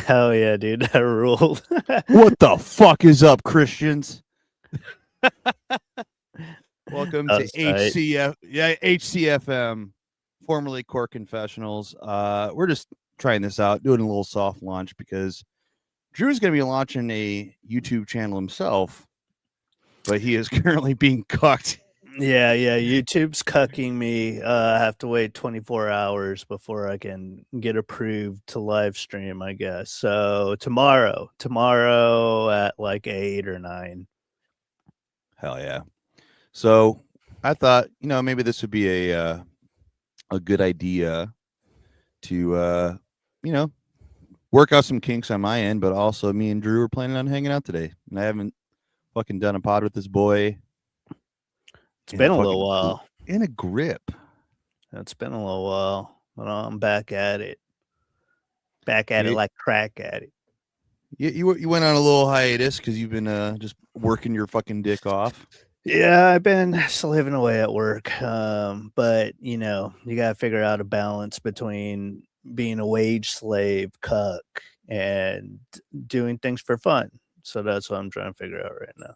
Hell yeah, dude. That ruled. What the fuck is up, Christians? Welcome That to was tight. HCFM, formerly Core Confessionals. We're just trying this out, doing a little soft launch because Drew's going to be launching a YouTube channel himself, but he is currently being cucked. Yeah, YouTube's cucking me. I have to wait 24 hours before I can get approved to live stream, I guess. So tomorrow at like 8 or 9. Hell yeah. So I thought, maybe this would be a good idea to, work out some kinks on my end, but also me and Drew are planning on hanging out today. And I haven't fucking done a pod with this boy. It's been a little while. In a grip. It's been a little while, but I'm back at it. Back at it like crack at it. You went on a little hiatus because you've been just working your fucking dick off. Yeah, I've been slaving away at work. But you gotta figure out a balance between being a wage slave cuck and doing things for fun. So that's what I'm trying to figure out right now.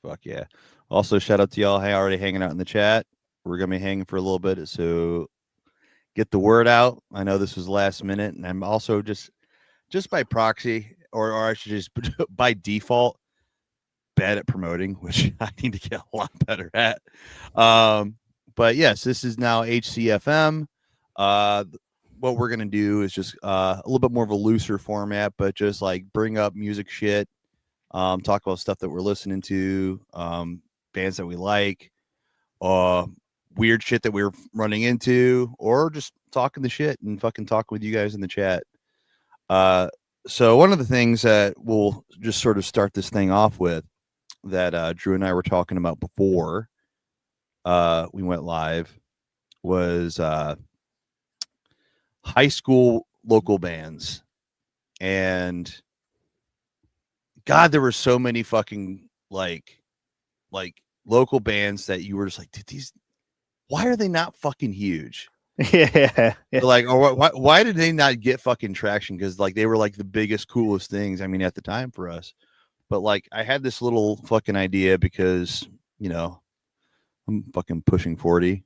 Fuck yeah. Also, shout out to y'all already hanging out in the chat. We're going to be hanging for a little bit, so get the word out. I know this was last minute, and I'm also just by proxy, or I should just by default, bad at promoting, which I need to get a lot better at. But yes, this is now HCFM. What we're going to do is just a little bit more of a looser format, but just like bring up music shit, talk about stuff that we're listening to, bands that we like, weird shit that we're running into, or just talking the shit and fucking talking with you guys in the chat. So one of the things that we'll just sort of start this thing off with that Drew and I were talking about before we went live was high school local bands. And God, there were so many fucking like local bands that you were just like, why are they not fucking huge? Yeah. Like, or why did they not get fucking traction? Because like they were like the biggest, coolest things. I mean, at the time for us. But like, I had this little fucking idea because I'm fucking pushing 40.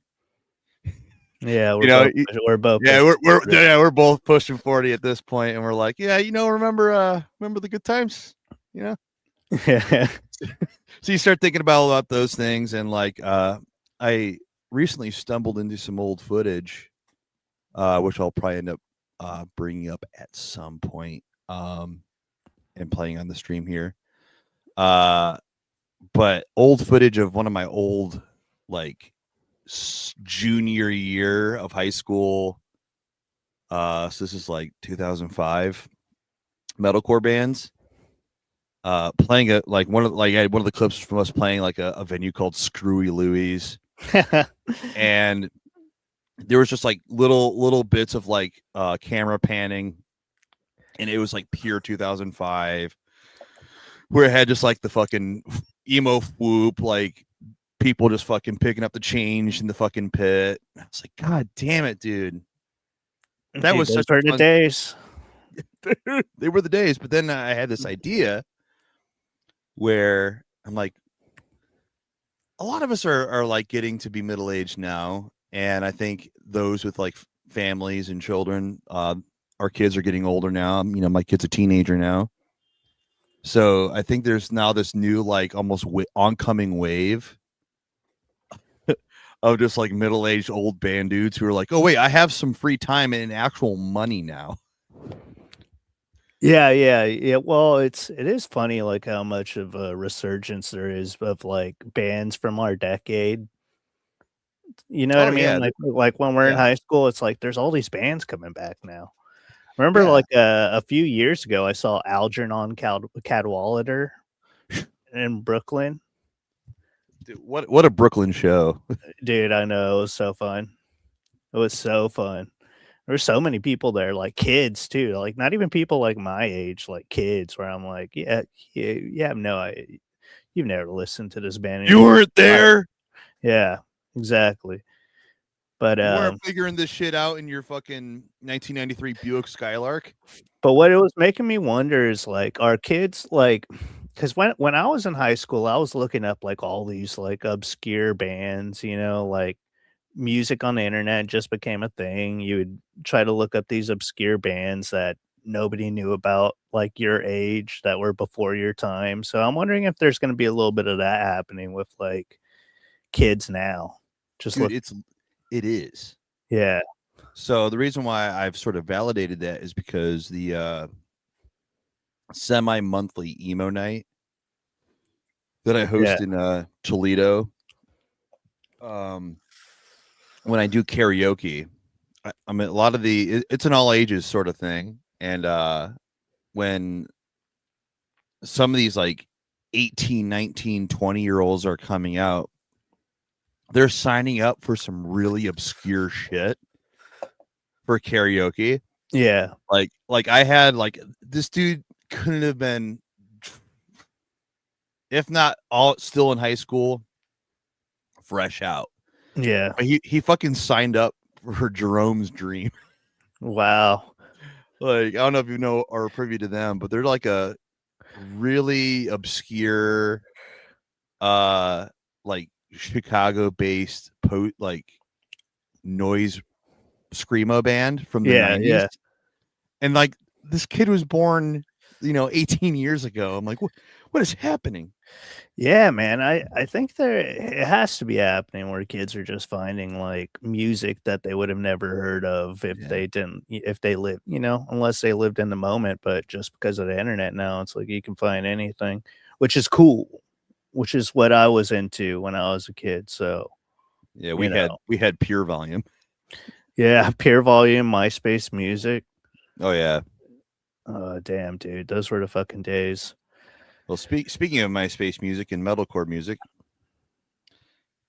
Yeah, we're both. Yeah, we're both pushing 40 at this point, and we're like, yeah, remember the good times, Yeah. So you start thinking about those things, and like I recently stumbled into some old footage, which I'll probably end up bringing up at some point, and playing on the stream here. But old footage of one of my old like junior year of high school. So this is like 2005 metalcore bands. Playing I had one of the clips from us playing like a venue called Screwy Louie's. And there was just like little bits of like camera panning, and it was like pure 2005, where it had just like the fucking emo whoop, like people just fucking picking up the change in the fucking pit. I was like, God damn it, dude. That was such the days. They were the days. But then I had this idea where I'm like, a lot of us are like getting to be middle-aged now. And I think those with like families and children, our kids are getting older now. My kid's a teenager now. So I think there's now this new, like almost oncoming wave of just like middle-aged old band dudes who are like, oh wait, I have some free time and actual money now. Yeah. Well, it is funny like how much of a resurgence there is of like bands from our decade. You know what I mean? Yeah. Like when we're in high school, it's like there's all these bands coming back now. Remember, like a few years ago, I saw Algernon Cadwallader in Brooklyn. Dude, what a Brooklyn show. Dude, I know. It was so fun. It was so fun. There were so many people there, like kids too. Like not even people like my age, like kids. Where I'm like, yeah, no, you've never listened to this band. You weren't there. Yeah, exactly. But you weren't figuring this shit out in your fucking 1993 Buick Skylark. But what it was making me wonder is, like, are kids, like, because when I was in high school, I was looking up, like, all these, like, obscure bands, like, music on the internet just became a thing. You would try to look up these obscure bands that nobody knew about, like, your age, that were before your time. So I'm wondering if there's gonna be a little bit of that happening with, like, kids now. Just Dude, look. it is. Yeah, So the reason why I've sort of validated that is because the semi-monthly emo night that I yeah, host in Toledo, um, when I do karaoke, I mean a lot of it's an all ages sort of thing, and when some of these like 18, 19, 20 year olds are coming out, they're signing up for some really obscure shit for karaoke. yeah, Like I had like this dude couldn't have been, if not all still in high school, fresh out. yeah. But he fucking signed up for Jerome's Dream. Wow. Like I don't know if you know or are privy to them, but they're like a really obscure uh like Chicago based like noise screamo band from the Yeah, 90s. yeah. And like this kid was born 18 years ago. I'm like, what is happening? Yeah, man. I think there it has to be happening where kids are just finding, like, music that they would have never heard of if Yeah. they didn't if they lived, unless they lived in the moment, but just because of the internet now, it's like you can find anything, which is cool, which is what I was into when I was a kid, so, Yeah, you know. we had pure volume. Yeah, Pure Volume, MySpace Music. Oh yeah. Damn, dude, those were the fucking days. Well, speaking of MySpace music and metalcore music,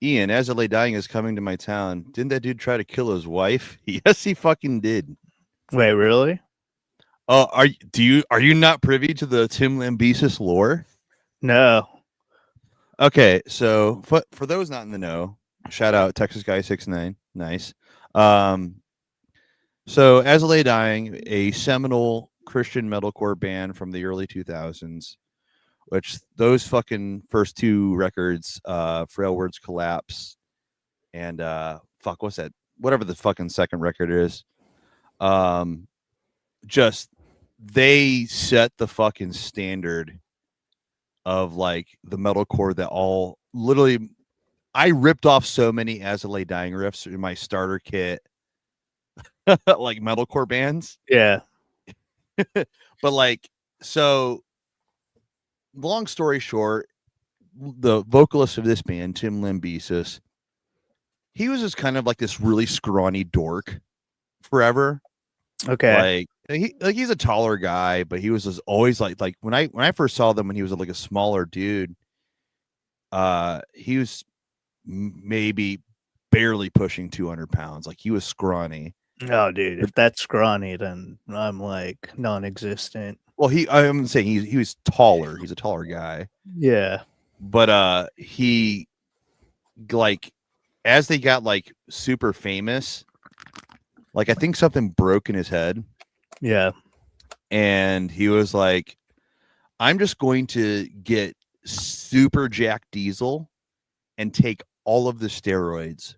Ian, as I lay dying is coming to my town. Didn't that dude try to kill his wife? Yes, he fucking did. Wait, really? Are you not privy to the Tim Lambesis lore? No. Okay, so for those not in the know, shout out Texas Guy 69. Nice. Um, so as I lay dying, a seminal Christian metalcore band from the early 2000s, which those fucking first two records, Frail Words Collapse and fuck, what's that? Whatever the fucking second record is. Um, just they set the fucking standard of like the metalcore that all literally I ripped off so many As I Lay Dying riffs in my starter kit, like metalcore bands. Yeah. But like, so long story short, the vocalist of this band, Tim Lambesis, he was just kind of like this really scrawny dork forever. Okay. He's a taller guy, but he was just always like when I first saw them when he was like a smaller dude, he was maybe barely pushing 200 pounds. Like he was scrawny. Oh, dude, But if that's scrawny, then I'm, like, non-existent. well, I'm saying he was taller. He's a taller guy. Yeah. But he like as they got like super famous, like I think something broke in his head Yeah. and he was like, I'm just going to get super Jack Diesel and take all of the steroids.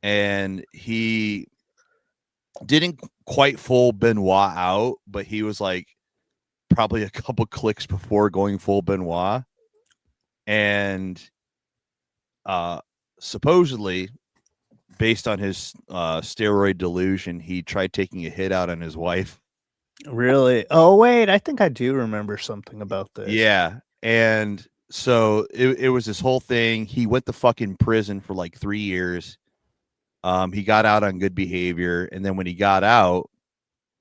And he didn't quite full Benoit out, but he was like probably a couple clicks before going full Benoit. And supposedly, based on his steroid delusion, he tried taking a hit out on his wife. Really? Oh, wait, I think I do remember something about this. Yeah. And so it was this whole thing. He went to fucking prison for like 3 years. He got out on good behavior. And then when he got out,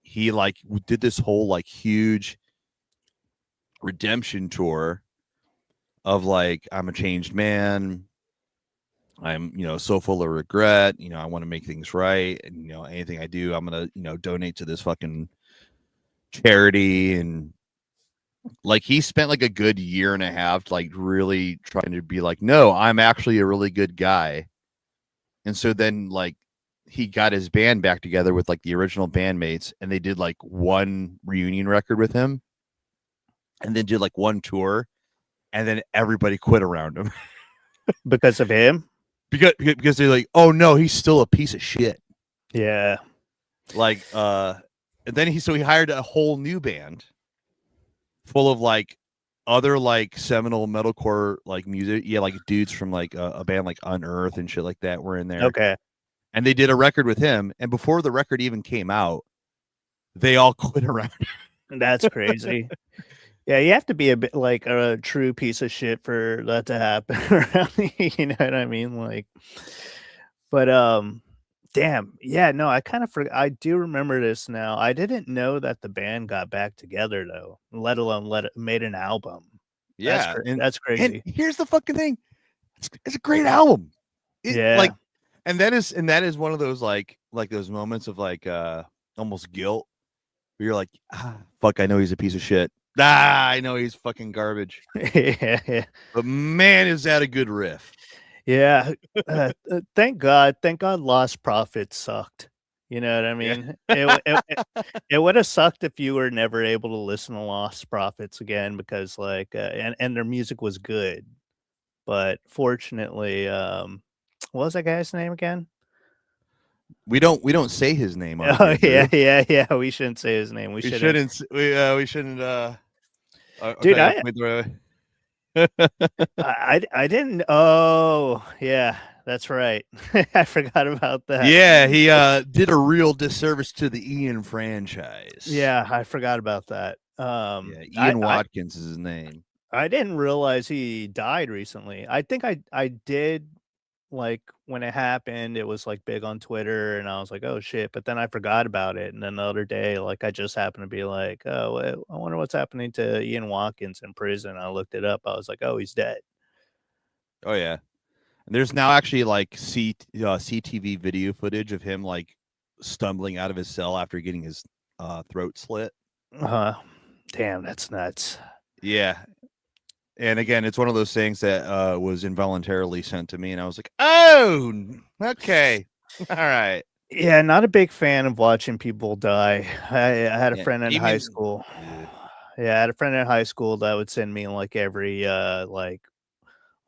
he like did this whole like huge redemption tour of like, I'm a changed man. I'm, so full of regret. I want to make things right. And, anything I do, I'm going to, donate to this fucking charity. And like he spent like a good year and a half, like really trying to be like, no, I'm actually a really good guy. And so then like he got his band back together with like the original bandmates, and they did like one reunion record with him, and then did like one tour, and then everybody quit around him Because of him? because they're like, oh no, he's still a piece of shit. Yeah. Like, and then he hired a whole new band full of like other like seminal metalcore like music. Yeah, like dudes from like a band like Unearth and shit like that were in there. Okay. And they did a record with him. And before the record even came out, they all quit around. That's crazy. Yeah, you have to be a bit like a true piece of shit for that to happen around me, you know what I mean? Like, but damn, yeah, no, I kind of I do remember this now. I didn't know that the band got back together though, let alone made an album. Yeah, That's and crazy. here's the fucking thing. It's a great album. It Yeah. like and that is one of those like those moments of like almost guilt where you're like, fuck, I know he's a piece of shit. I know he's fucking garbage. Yeah. But man, is that a good riff. Yeah. Thank God. Thank God Lost Prophets sucked. You know what I mean? It would have sucked if you were never able to listen to Lost Prophets again because like and their music was good. But fortunately, what was that guy's name again? We don't say his name on Oh here, Drew. yeah. We shouldn't say his name. We shouldn't we shouldn't Dude, okay, wait, I didn't. Oh yeah, that's right. I forgot about that. yeah, he did a real disservice to the Ian franchise. Yeah, I forgot about that. Yeah, Ian Watkins is his name. I didn't realize he died recently. I think I did, like, when it happened, it was, like, big on Twitter, and I was like, "Oh, shit," but then I forgot about it, and then the other day, like, I just happened to be like, "Oh, I wonder what's happening to Ian Watkins in prison." I looked it up. I was like, "Oh, he's dead." Oh yeah. And there's now actually like CTV video footage of him like stumbling out of his cell after getting his throat slit. Uh-huh. Damn, that's nuts. Yeah. And again, it's one of those things that was involuntarily sent to me, and I was like, "Oh, okay, all right." Yeah, not a big fan of watching people die. I had a Yeah, friend in high school. yeah. Yeah, I had a friend in high school that would send me like every Al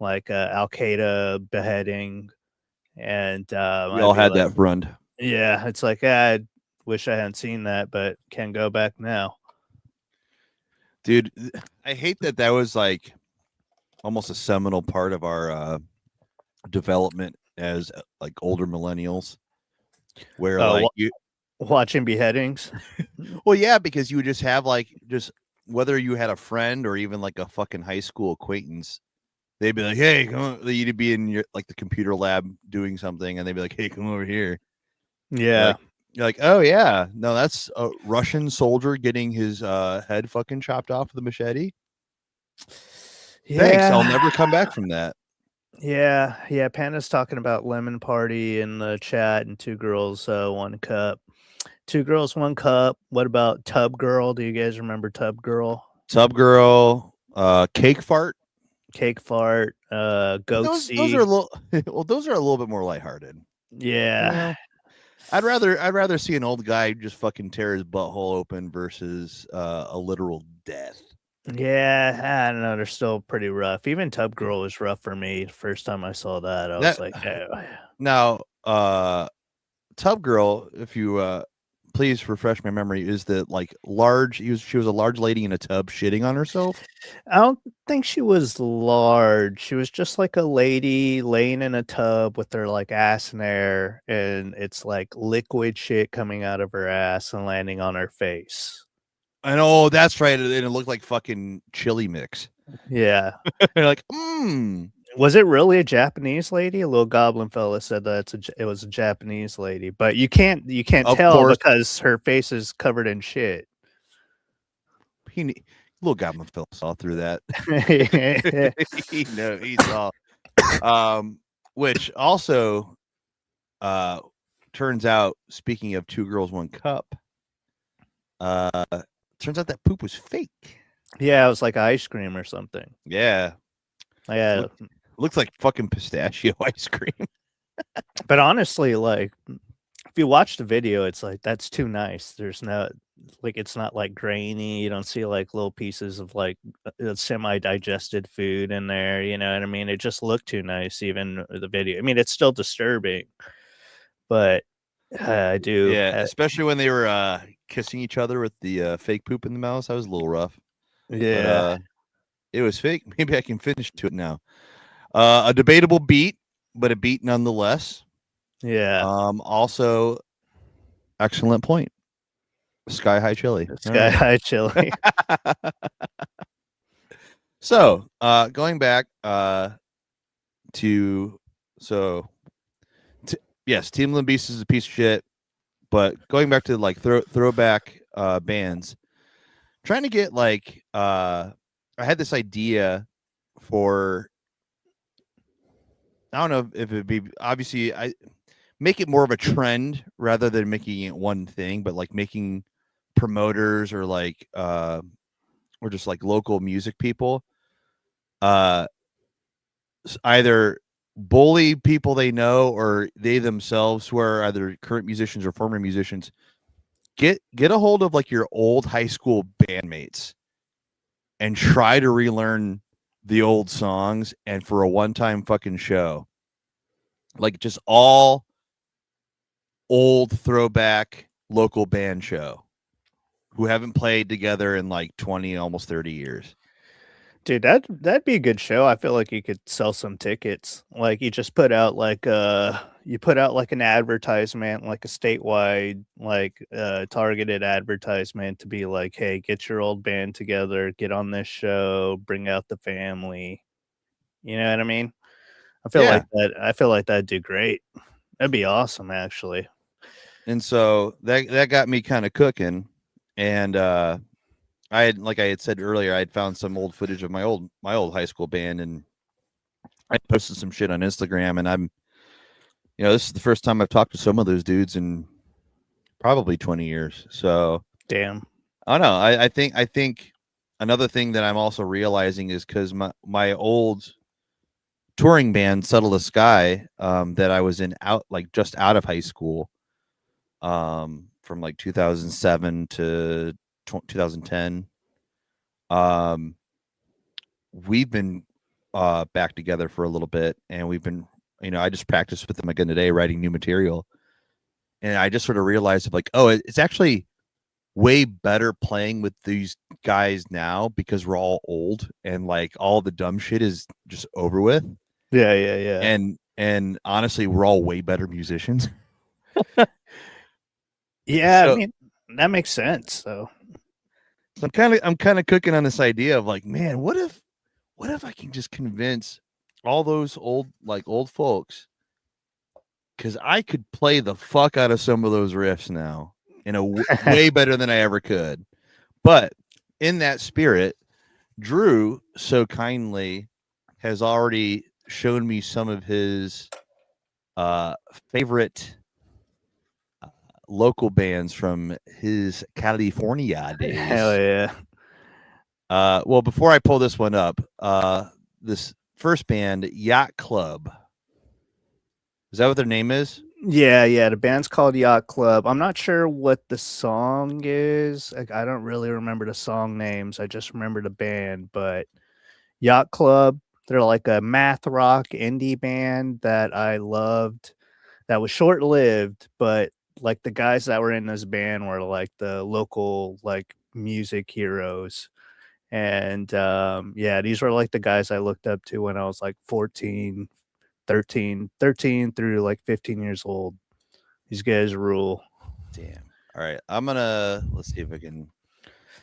Qaeda beheading, and We I'd all be had like, that friend, yeah, it's like I wish I hadn't seen that, but can go back now. dude. I hate that was like almost a seminal part of our development as like older millennials, where Oh, like you watching beheadings. well, yeah, because you would just have like just whether you had a friend or even like a fucking high school acquaintance, they'd be like, "Hey, come on." You'd be in your like the computer lab doing something, and they'd be like, "Hey, come over here." Yeah, You're like, "Oh yeah, no, that's a Russian soldier getting his head fucking chopped off with a machete." Thanks, I'll yeah. never come back from that. Yeah. Panda's talking about Lemon Party in the chat and Two Girls, One Cup. Two Girls, One Cup. What about Tub Girl? Do you guys remember Tub Girl? Tub girl, cake fart. Cake Fart, Those are Goatsy. a little well, those are a little bit more lighthearted. You Yeah. know, I'd rather see an old guy just fucking tear his butthole open versus a literal death. Yeah, I don't know, they're still pretty rough. Even Tub Girl was rough for me. First time I saw that, I was That like, "Oh." now Tub Girl, if you please refresh my memory, is the like large she was a large lady in a tub shitting on herself? I don't think she was large. She was just like a lady laying in a tub with her, like, ass in there, and it's, like, liquid shit coming out of her ass and landing on her face. And oh, that's right. And it looked like fucking chili mix. Yeah. You're like, mmm. Was it really a Japanese lady? A little goblin fella said that it was a Japanese lady, but you can't Of tell course, because her face is covered in shit. little goblin Phil saw through that. He saw. Which also turns out, speaking of Two Girls, One Cup, turns out that poop was fake. Yeah, it was like ice cream or something. Yeah. Yeah, Looks like fucking pistachio ice cream. but honestly, like if you watch the video, it's like that's too nice. There's no like it's not like grainy. You don't see like little pieces of like semi-digested food in there. You know what I mean? It just looked too nice, even the video. I mean, it's still disturbing, but I do. Yeah, especially when they were kissing each other with the fake poop in the mouth. That was a little rough, but Yeah, it was fake. Maybe I can finish to it now. A debatable beat, but a beat nonetheless. yeah. Also, excellent point. Sky high chili. All Sky right. high chili. So, going back to so yes, Team Limbeast is a piece of shit. But going back to like throwback bands, trying to get like I had this idea for I don't know if it'd be obviously I make it more of a trend rather than making it one thing, but like making promoters or just like local music people uh either bully people they know or they themselves who are either current musicians or former musicians get a hold of like your old high school bandmates and try to relearn the old songs and for a one-time fucking show like just all old throwback local band show who haven't played together in like 20 almost 30 years. Dude, that'd be a good show. I feel like you could sell some tickets. Like you just put out like you put out like an advertisement, like a statewide like targeted advertisement to be like, "Hey, get your old band together, get on this show, bring out the family." You know what I mean? Yeah. I feel like that'd do great. That'd be awesome actually. And so that got me kind of cooking and I had said earlier I had found some old footage of my old high school band and I posted some shit on Instagram and I'm this is the first time I've talked to some of those dudes in probably 20 years. So Damn. I don't know. I think another thing that I'm also realizing is because my old touring band, Settle the Sky, that I was in out like just out of high school, from like 2007 to 2010. Um, we've been back together for a little bit, and we've been, I just practiced with them again today, writing new material, and I just sort of realized like, oh, it's actually way better playing with these guys now because we're all old and like all the dumb shit is just over with. Yeah, yeah, yeah. And honestly, we're all way better musicians. Yeah, I So mean, that makes sense. So, I'm kind of cooking on this idea of like, man, what if I can just convince all those old folks because I could play the fuck out of some of those riffs now in a way better than I ever could. But in that spirit, Drew so kindly has already shown me some of his favorite local bands from his California hell days. yeah. Well, before I pull this one up, this first band, Yacht Club. Is that what their name is? Yeah, yeah, the band's called Yacht Club. I'm not sure what the song is. Like, I don't really remember the song names. I just remember the band, but Yacht Club, they're like a math rock indie band that I loved. That was short-lived, but like the guys that were in this band were like the local like music heroes. And yeah, these were like the guys I looked up to when I was like 14, 13 through like 15 years old. These guys rule. Damn. All right, let's see if I can.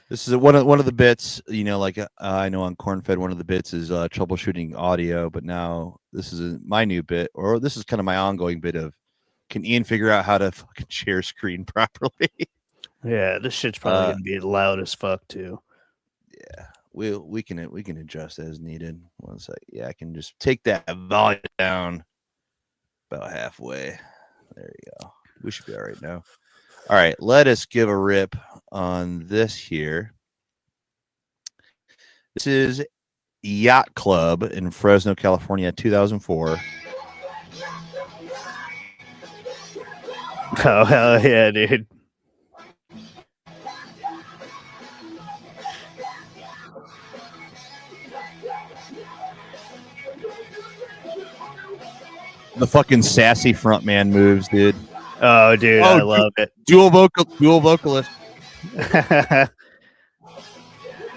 This is one of the bits. Like I know on Cornfed, one of the bits is troubleshooting audio, but now this is my new bit, or this is kind of my ongoing bit of. Can Ian figure out how to fucking share screen properly? Yeah, this shit's probably gonna be loud as fuck too. Yeah, we can adjust as needed. One sec. Yeah, I can just take that volume down about halfway. There you go. We should be all right now. All right, let us give a rip on this here. This is Yacht Club in Fresno, California, 2004. Oh hell yeah, dude. The fucking sassy frontman moves, dude. Oh, dude, Oh, I love it. dual vocalist.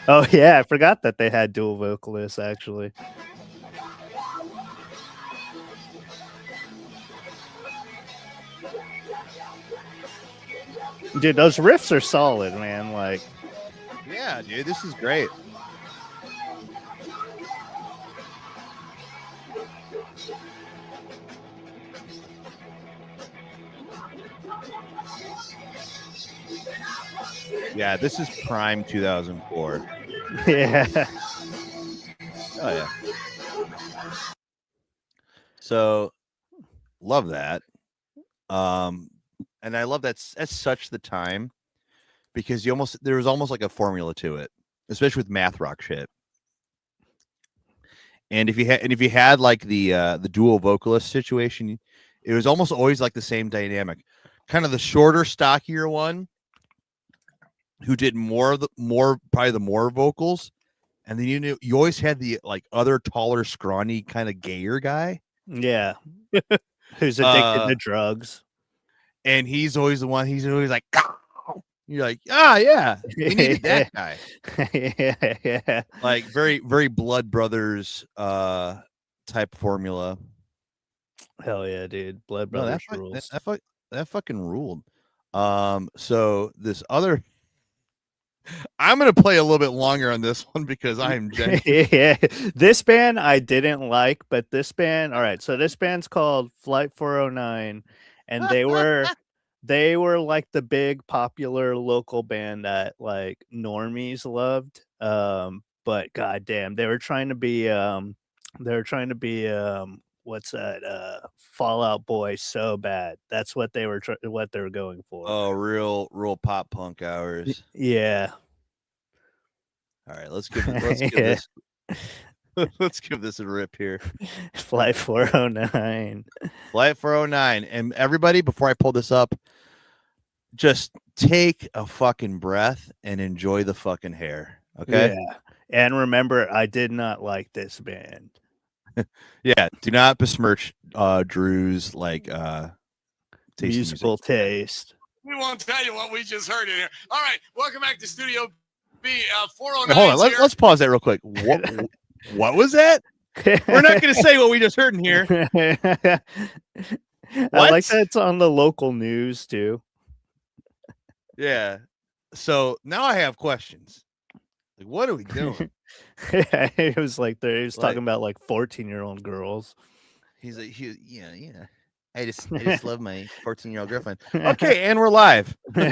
Oh yeah, I forgot that they had dual vocalists actually. Dude, those riffs are solid, man. Like, Yeah, dude, this is great. Yeah, this is prime 2004. yeah. Oh yeah. So love that. And I love that's such the time because there was almost like a formula to it, especially with math rock shit. And if you had like the dual vocalist situation, it was almost always like the same dynamic. Kind of the shorter, stockier one who did probably the more vocals, and then you always had the like other taller, scrawny, kind of gayer guy. Yeah. Who's addicted Uh, to drugs. and he's always the one. He's always like, you're like, ah, yeah, we needed that guy. yeah. Like very, very Blood Brothers type formula. Hell yeah, dude. Blood No, Brothers rules. that fucking ruled. So this other, I'm gonna play a little bit longer on this one because I am yeah. This band I didn't like, but this band, all right. So this band's called Flight 409, and they were like the big popular local band that like normies loved. But goddamn, they were trying to be what's that Fallout Boy so bad. That's what what they were going for. oh real pop punk hours. Yeah. All right, let's give yeah. this let's give this a rip here. Flight 409. Flight 409. And everybody, before I pull this up, just take a fucking breath and enjoy the fucking hair. Okay. Yeah. And remember, I did not like this band. Yeah. Do not besmirch Drew's like Musical taste. We won't tell you what we just heard in here. All right, welcome back to Studio B. 409. Hold on, let's pause that real quick. What was that? We're not going to say what we just heard in here. I like that it's on the local news too. Yeah. So now I have questions. Like, what are we doing? It was like he was talking about like 14-year-old girls. He's like, yeah. I just love my 14-year-old girlfriend. Okay, and we're live. All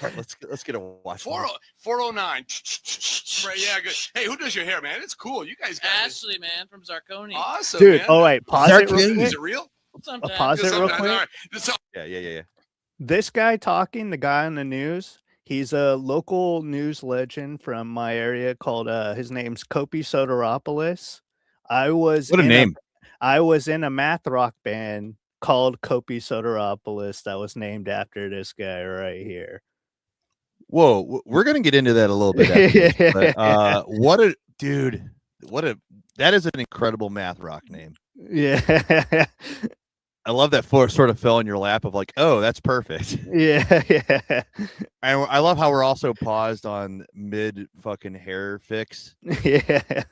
right, let's get a watch. 409. Right, yeah, good. Hey, who does your hair, man? It's cool. You guys got Ashley, man, from Zarconi. Awesome, dude. man. Oh wait, pause it real quick. Is it real? Pause it real quick. Right. Yeah. This guy talking, the guy on the news, he's a local news legend from my area called his name's Kopi Soteropoulos. What a name. I was in a math rock band called Kopi Soteropoulos that was named after this guy right here. Whoa, we're gonna get into that a little bit after this, but, what a dude, that is an incredible math rock name. Yeah. I love that sort of fell in your lap of like, oh, that's perfect. Yeah. I love how we're also paused on mid fucking hair fix. Yeah.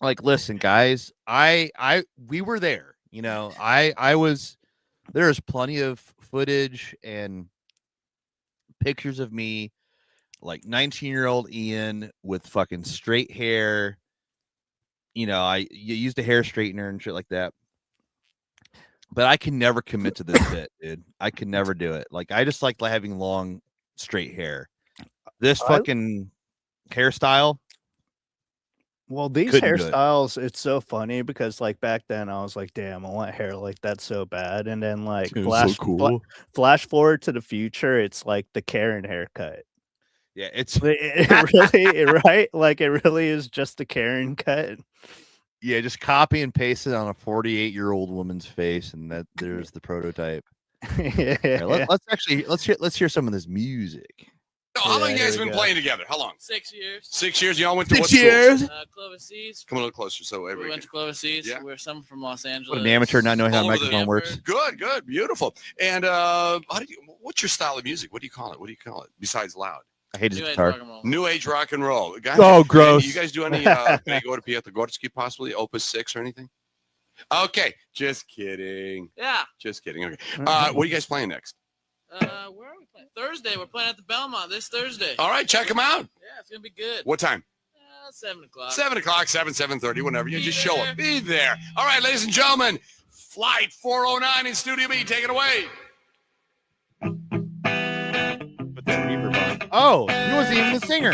Like, listen, guys, we were there. You know, there's plenty of footage and pictures of me, like 19-year-old Ian with fucking straight hair. You know, you used a hair straightener and shit like that. But I can never commit to this bit, dude. I can never do it. Like, I just like having long, straight hair. This fucking hairstyle. Well, these hairstyles, it's so funny because like back then I was like, damn, I want hair like that so bad. And then like flash forward to the future, it's like the Karen haircut. Yeah, it's it really right. Like it really is just a Karen cut. Yeah, just copy and paste it on a 48-year-old woman's face, and there's the prototype. Yeah. Right, let's hear some of this music. How long Yeah, you here guys we been go. playing together? How long? 6 years. 6 years. Y'all went to 6 what schools? years. Clovis East. Come a little closer so We everybody went to Clovis East. Yeah. We're some from Los Angeles. What an amateur not knowing how a All over the microphone works. Stanford. Good, beautiful. And what's your style of music? What do you call it? Besides loud? I hate his New Age guitar. rock and roll. New age rock and roll. Guys, Oh, gross. You guys do any Gregor Pietrogorski, possibly Opus 6 or anything? Okay, just kidding. Yeah. Just kidding. Okay. What are you guys playing next? Where are we playing? Thursday. We're playing at the Belmont this Thursday. All right, check them out. Yeah, it's gonna be good. What time? 7 o'clock. 7 o'clock, 7:30, whenever. You Be just show there. up. Be there. All right, ladies and gentlemen, Flight 409 in Studio B. Take it away. Put that reverb on. Oh, he wasn't even the singer.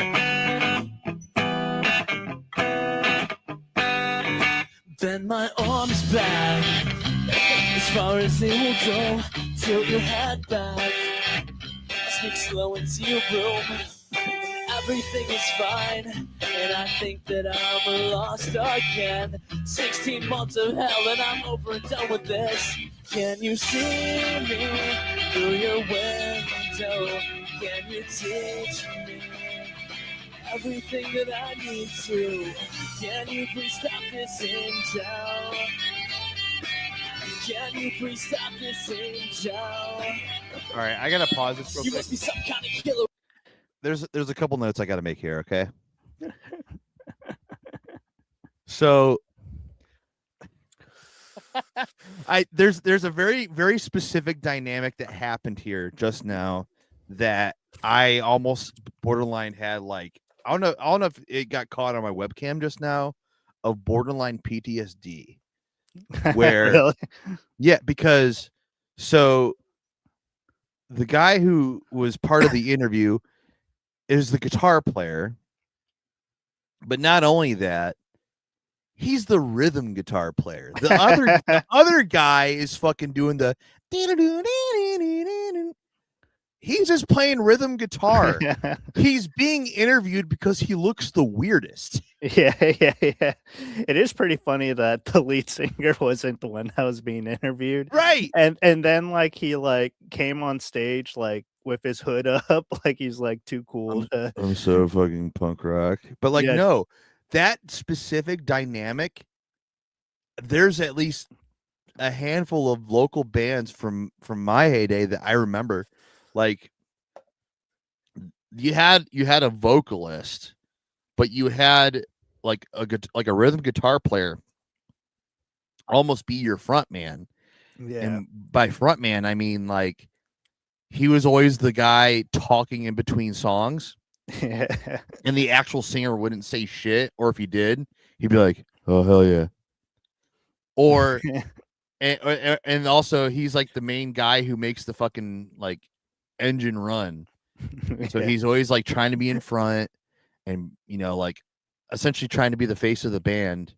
Bend my arms back as far as they will go. Tilt your head back. Speak slow into your room. Everything is fine, and I think that I'm lost again. 16 months of hell, and I'm over and done with this. Can you see me through your window? Can you teach me everything that I need to? Can you please stop this angel? Can you please stop this angel? All right, I gotta pause this real You quick. must be some kind of killer. There's a couple notes I gotta make here. Okay. So, there's a very specific dynamic that happened here just now that I almost borderline had like I don't know if it got caught on my webcam just now of borderline PTSD. Where Really? Yeah, because so the guy who was part of the interview is the guitar player, but not only that, he's the rhythm guitar player. The other guy is fucking doing the he's just playing rhythm guitar. He's being interviewed because he looks the weirdest. Yeah. It is pretty funny that the lead singer wasn't the one that was being interviewed. Right. And then like he like came on stage like with his hood up, like he's like too cool to I'm so fucking punk rock. But like, Yeah. no, that specific dynamic, there's at least a handful of local bands from my heyday that I remember. Like you had a vocalist, but you had like a rhythm guitar player almost be your front man. Yeah. And by front man, I mean like he was always the guy talking in between songs, and the actual singer wouldn't say shit, or if he did, he'd be like, "Oh hell yeah," or and also he's like the main guy who makes the fucking like engine run. So he's always like trying to be in front, and like essentially trying to be the face of the band.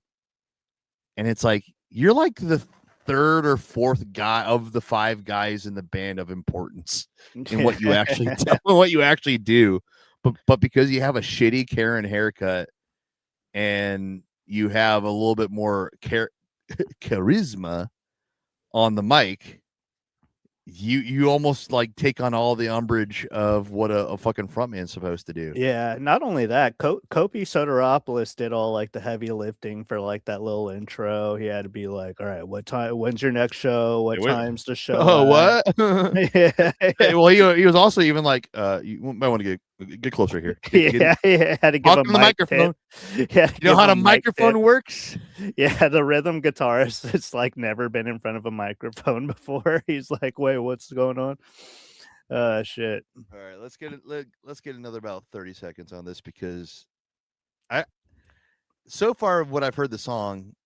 And it's like you're like the third or fourth guy of the five guys in the band of importance in what you actually what you actually do. But because you have a shitty Karen haircut and you have a little bit more charisma on the mic, you almost like take on all the umbrage of what a fucking frontman's supposed to do. Yeah, not only that, Kopi Soteropoulos did all like the heavy lifting for like that little intro. He had to be like, all right, what time, when's your next show? What time's the show? Oh, what? Yeah. Hey, well, he was also even like, you might want to get closer here. Yeah, had to give Talk a to the microphone. Yeah, You know how the microphone works? Yeah, the rhythm guitarist, it's like never been in front of a microphone before. He's like, wait, what's going on? Shit. All right, let's get another about 30 seconds on this, because so far what I've heard the song,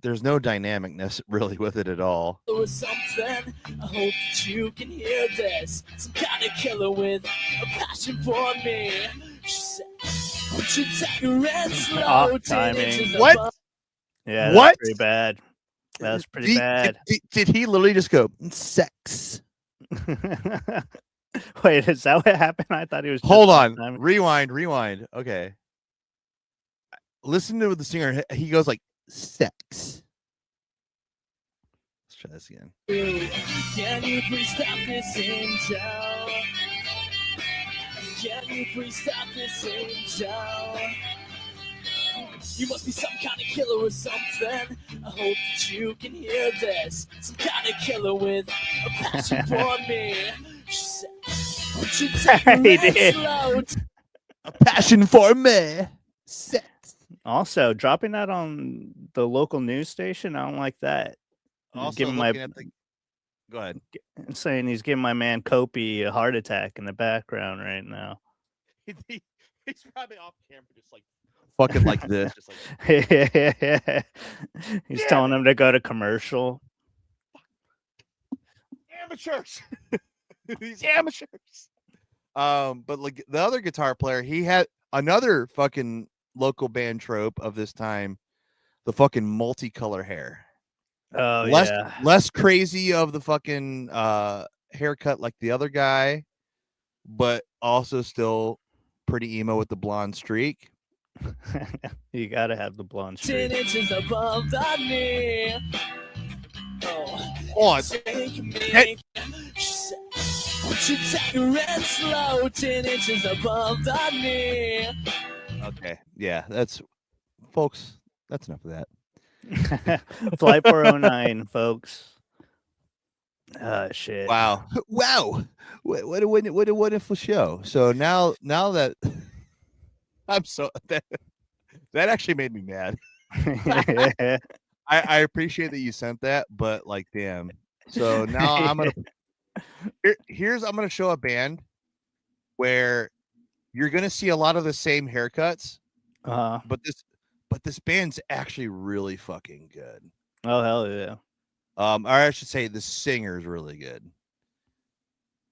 there's no dynamicness really with it at all. Or something. I hope that you can hear this. Some kind of killer with a passion for me. She said, "Would you take her in slow?" Off 10 timing. inches What? above. Yeah, What? that's pretty bad. That's pretty bad. Did he literally just go sex? Wait, is that what happened? I thought he was. Hold just on. timing. Rewind. Okay. listen to the singer. He goes like sex. Let's try this again. Can you please stop this angel? Can you please stop this angel? You must be some kind of killer or something. I hope that you can hear this. Some kind of killer with a passion for me. She said, won't you take a He red did. slow? A passion for me. Sex. Also, dropping that on the local news station, I don't like that. Also Giving my looking at the. Go ahead. saying he's giving my man Kopi a heart attack in the background right now. He's probably off camera, just like fucking like this, just like He's telling him to go to commercial. amateurs. These amateurs. But like the other guitar player, he had another fucking local band trope of this time, the fucking multicolor hair. Oh Less crazy of the fucking haircut like the other guy, but also still pretty emo with the blonde streak. You gotta have the blonde 10 streak. inches above the knee. Oh, On. take me. Hey. She said, won't you take a red slow? 10 inches above the knee. Okay. Yeah, that's folks, that's enough of that. Flight 409, folks. Shit. Wow. Wow. What a wonderful show. So now that I'm so that actually made me mad. I appreciate that you sent that, but like damn. So now I'm gonna I'm gonna show a band where you're gonna see a lot of the same haircuts, but this band's actually really fucking good. Oh hell yeah. Or I should say the singer's really good.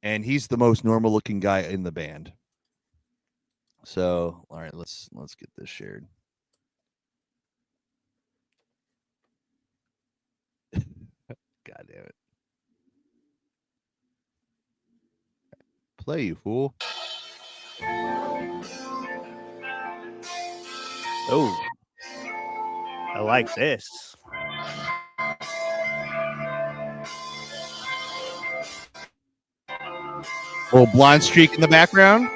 And he's the most normal looking guy in the band. So, all right, let's get this shared. God damn it. Play, you fool. Oh. I like this. Little blonde streak in the background.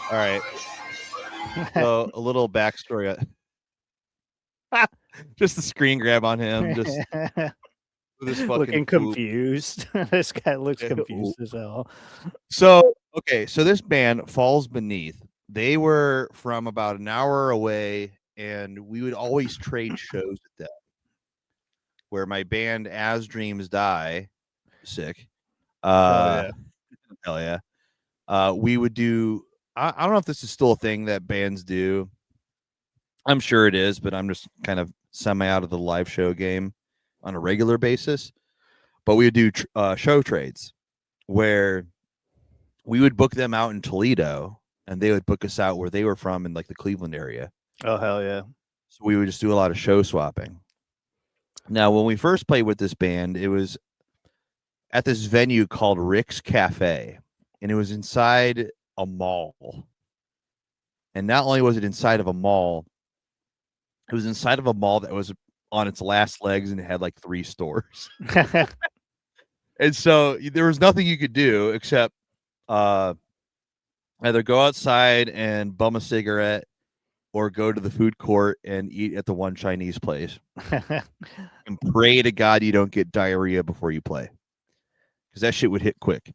All right. So a little backstory. Just the screen grab on him. Just with his fucking looking poop. confused. This guy looks Yeah, confused as hell. So okay, so this band Falls Beneath, they were from about an hour away, and we would always trade shows with them. Where my band As Dreams Die, sick. yeah. Hell yeah. We would do. I don't know if this is still a thing that bands do. I'm sure it is, but I'm just kind of semi out of the live show game on a regular basis. But we would do show trades where we would book them out in Toledo and they would book us out where they were from in like the Cleveland area. Oh hell yeah. So we would just do a lot of show swapping. Now, when we first played with this band, it was at this venue called Rick's Cafe, and it was inside a mall. And not only was it inside of a mall, it was inside of a mall that was on its last legs and it had like 3 stores. And so there was nothing you could do except either go outside and bum a cigarette or go to the food court and eat at the one Chinese place and pray to God you don't get diarrhea before you play, because that shit would hit quick.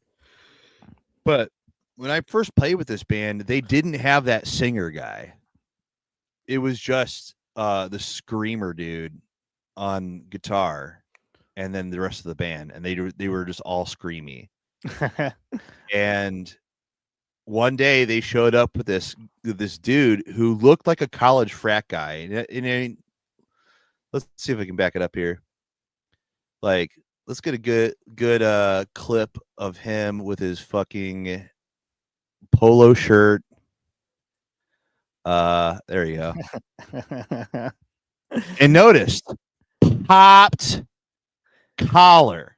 But when I first played with this band, they didn't have that singer guy. It was just the screamer dude on guitar, and then the rest of the band, and they were just all screamy. And one day they showed up with this dude who looked like a college frat guy, and let's see if I can back it up here. Like, let's get a good clip of him with his fucking polo shirt. There you go. And noticed popped collar.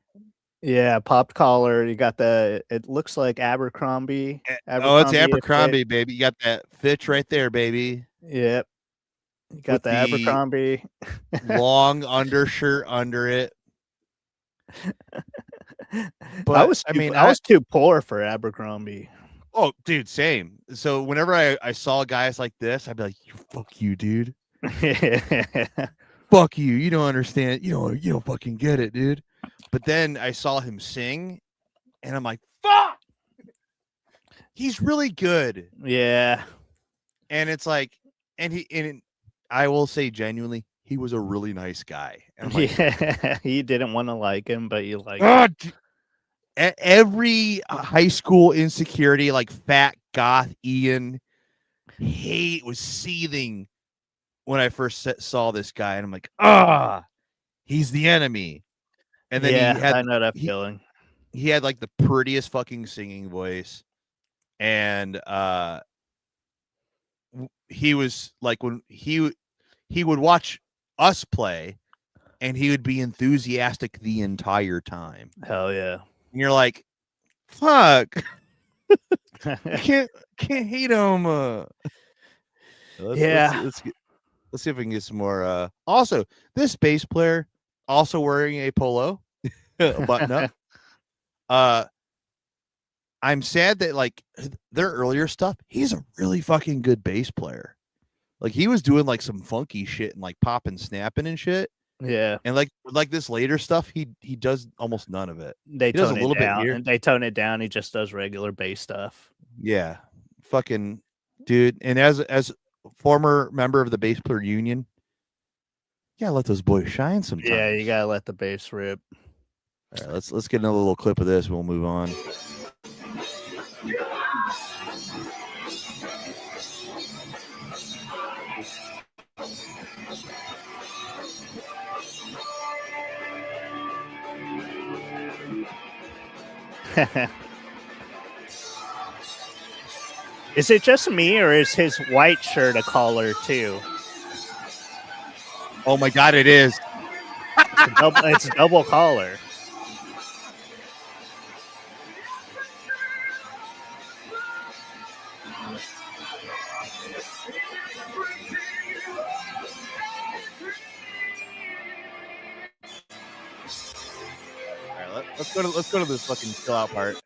Yeah, popped collar. You got it looks like Abercrombie. Oh, it's fit. Abercrombie, baby. You got that Fitch right there, baby. Yep. You got With the the Abercrombie. long undershirt under it. But I was too poor for Abercrombie. Oh, dude, same. So whenever I saw guys like this, I'd be like, fuck you, dude. Fuck you. You don't understand. You don't fucking get it, dude. But then I saw him sing, and I'm like, fuck! He's really good. Yeah. And it's like, and I will say genuinely, he was a really nice guy. And I'm like, Yeah. You didn't want to like him, but you like him. Every high school insecurity, like fat goth Ian, hate was seething when I first saw this guy, and I'm like, he's the enemy. And then I know that feeling. He had like the prettiest fucking singing voice, and he was like, when he would watch us play, and he would be enthusiastic the entire time. Hell yeah. And you're like, fuck. can't hate him. Let's see if we can get some more. Also, this bass player also wearing a polo, a button up. I'm sad that like their earlier stuff, he's a really fucking good bass player. Like he was doing like some funky shit and like popping, snapping and shit. Yeah. And like this later stuff, he does almost none of it. They does tone it down. And they tone it down. He just does regular bass stuff. Yeah. Fucking dude. And as former member of the bass player union, you gotta let those boys shine sometimes. Yeah, you gotta let the bass rip. All right, let's get another little clip of this. We'll move on. Is it just me, or is his white shirt a collar too? Oh my god, it is. It's a double collar. All right, let's go to this fucking chill out part.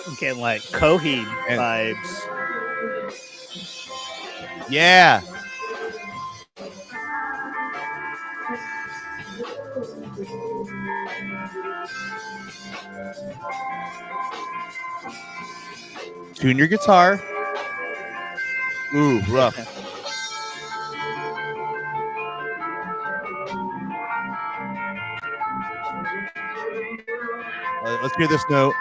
I'm getting like Coheed vibes. Yeah. Tune your guitar. Ooh, rough. Let's hear this note.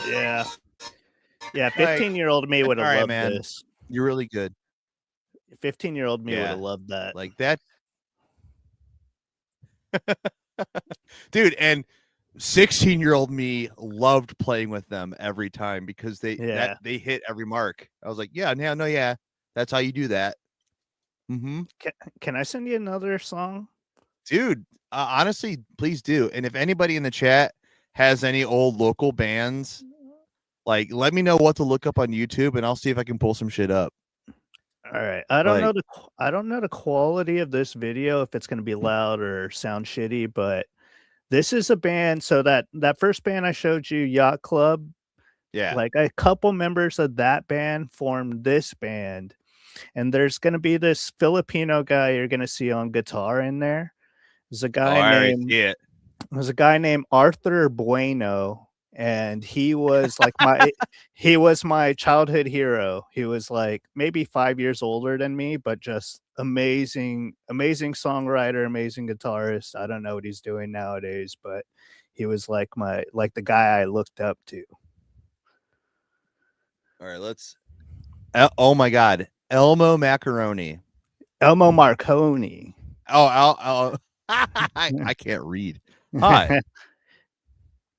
Yeah. Yeah, 15-year-old me would have loved this. You're really good. 15-year-old me would have loved that. Like that. Dude, and 16-year-old me loved playing with them every time because they hit every mark. I was like, yeah, that's how you do that. Mm-hmm. Can I send you another song? Dude, honestly, please do. And if anybody in the chat has any old local bands, like, let me know what to look up on YouTube, and I'll see if I can pull some shit up. All right. I don't know the quality of this video, if it's going to be loud or sound shitty, but This is a band. So that first band I showed you, Yacht Club, Yeah. like a couple members of that band formed this band, and there's going to be this Filipino guy you're going to see on guitar in there. There's a Oh, guy I already named see it. There's a guy named Arthur Bueno, and he was like he was my childhood hero. He was like maybe 5 years older than me, but just amazing songwriter, amazing guitarist. I don't know what he's doing nowadays, but he was like the guy I looked up to. All right, let's. Oh my God, Elmo Macaroni. Elmo Marconi. Oh. I can't read. Hi.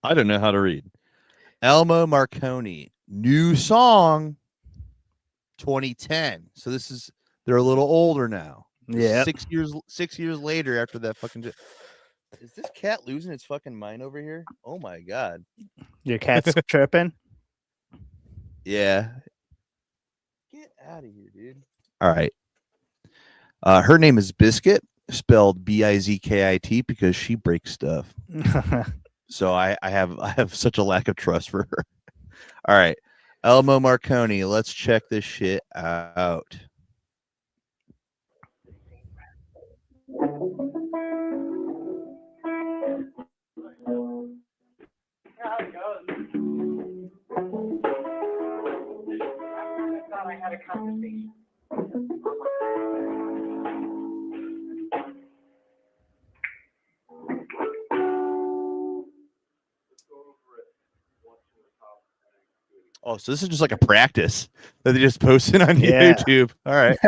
I don't know how to read. Elmo Marconi, new song, 2010. So they're a little older now. Yeah. 6 years later after that fucking. Is this cat losing its fucking mind over here? Oh my God. Your cat's tripping? Yeah. Get out of here, dude. All right. Her name is Biscuit, spelled Bizkit, because she breaks stuff. So I have such a lack of trust for her. All right. Elmo Marconi, let's check this shit out. I had a conversation. Oh, so this is just like a practice that they just posted on Yeah. YouTube. All right.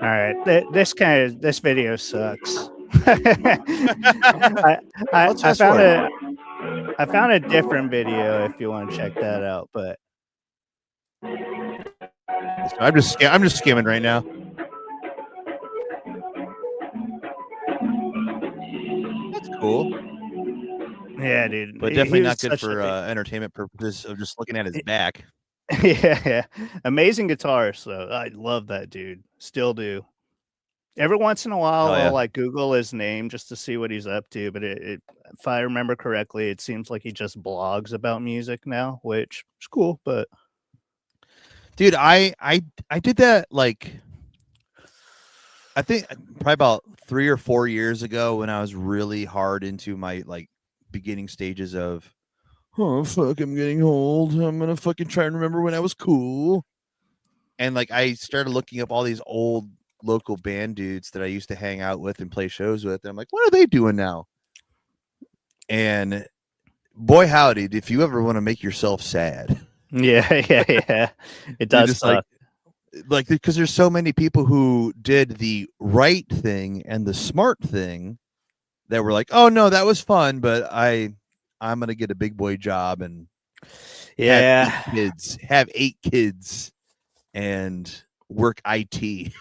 All right, this video sucks. I Let's fast forward. I found a different video if you want to check that out, but I'm just skimming right now. That's cool, yeah, dude, but he definitely was not good such for a entertainment purposes of just looking at his back. yeah, amazing guitarist though. I love that dude, still do. Every once in a while, Oh, yeah. I'll like Google his name just to see what he's up to. But if I remember correctly, it seems like he just blogs about music now, which is cool. But Dude, I did that like I think probably about 3 or 4 years ago when I was really hard into my like beginning stages of, oh fuck, I'm getting old. I'm gonna fucking try and remember when I was cool. And like I started looking up all these old local band dudes that I used to hang out with and play shows with. And I'm like, what are they doing now? And boy howdy, if you ever want to make yourself sad. yeah, it does just suck. like because there's so many people who did the right thing and the smart thing that were like, oh no, that was fun, but I'm gonna get a big boy job and Yeah, have 8 kids and work IT.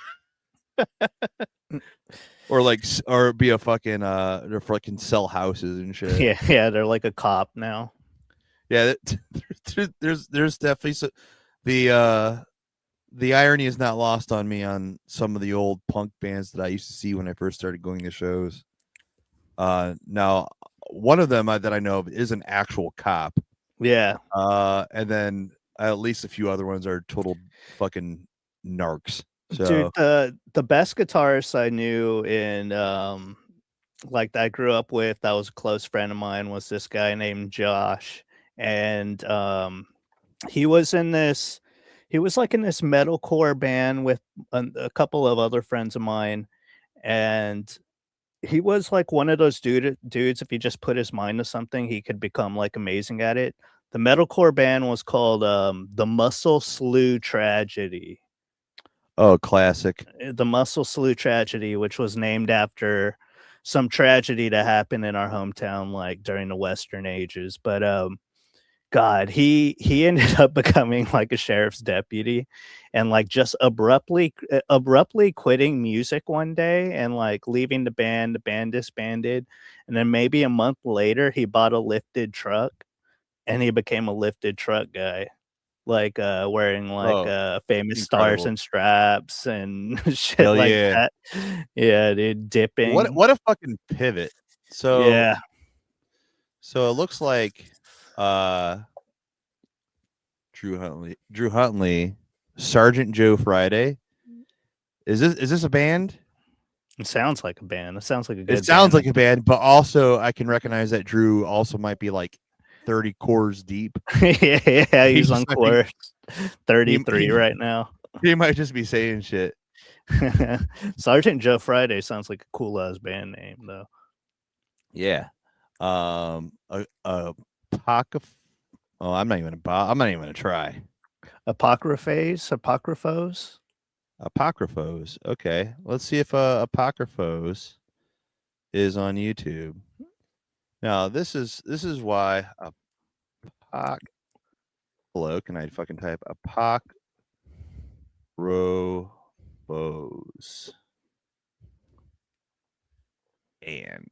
or be a fucking or fucking sell houses and shit. yeah, they're like a cop now. Yeah, there's definitely the irony is not lost on me on some of the old punk bands that I used to see when I first started going to shows. Now one of them that I know of is an actual cop. Yeah. And then at least a few other ones are total fucking narcs. So, dude, the best guitarist I knew in like that I grew up with, that was a close friend of mine, was this guy named Josh. And he was like in this metalcore band with a couple of other friends of mine. And he was like one of those dudes, if he just put his mind to something, he could become like amazing at it. The metalcore band was called the Muscle Slew Tragedy. Oh, classic. The Muscle Slew tragedy, which was named after some tragedy that happened in our hometown, like during the Western ages. But God, he ended up becoming like a sheriff's deputy, and like just abruptly quitting music one day and like leaving the band. The band disbanded, and then maybe a month later, he bought a lifted truck, and he became a lifted truck guy. Like, wearing, like, Oh, famous stars incredible. and straps and shit Hell like yeah. that. Yeah, dude, dipping. What a fucking pivot. So Yeah. so it looks like Drew Huntley, Sergeant Joe Friday. Is this a band? It sounds like a band. It sounds like a It good sounds band like a band, but also I can recognize that Drew also might be like 30 cores deep. name. Yeah, He he's just on might be course he, 33 he, right now. he might just be saying shit. Sergeant Joe Friday sounds like a cool-ass band name, though. Yeah. A Oh, I'm not even gonna try. Apocryphos? Apocryphos. Okay. Let's see if Apocryphos is on YouTube. Now, this is why hello, can I fucking type Apocryphos? And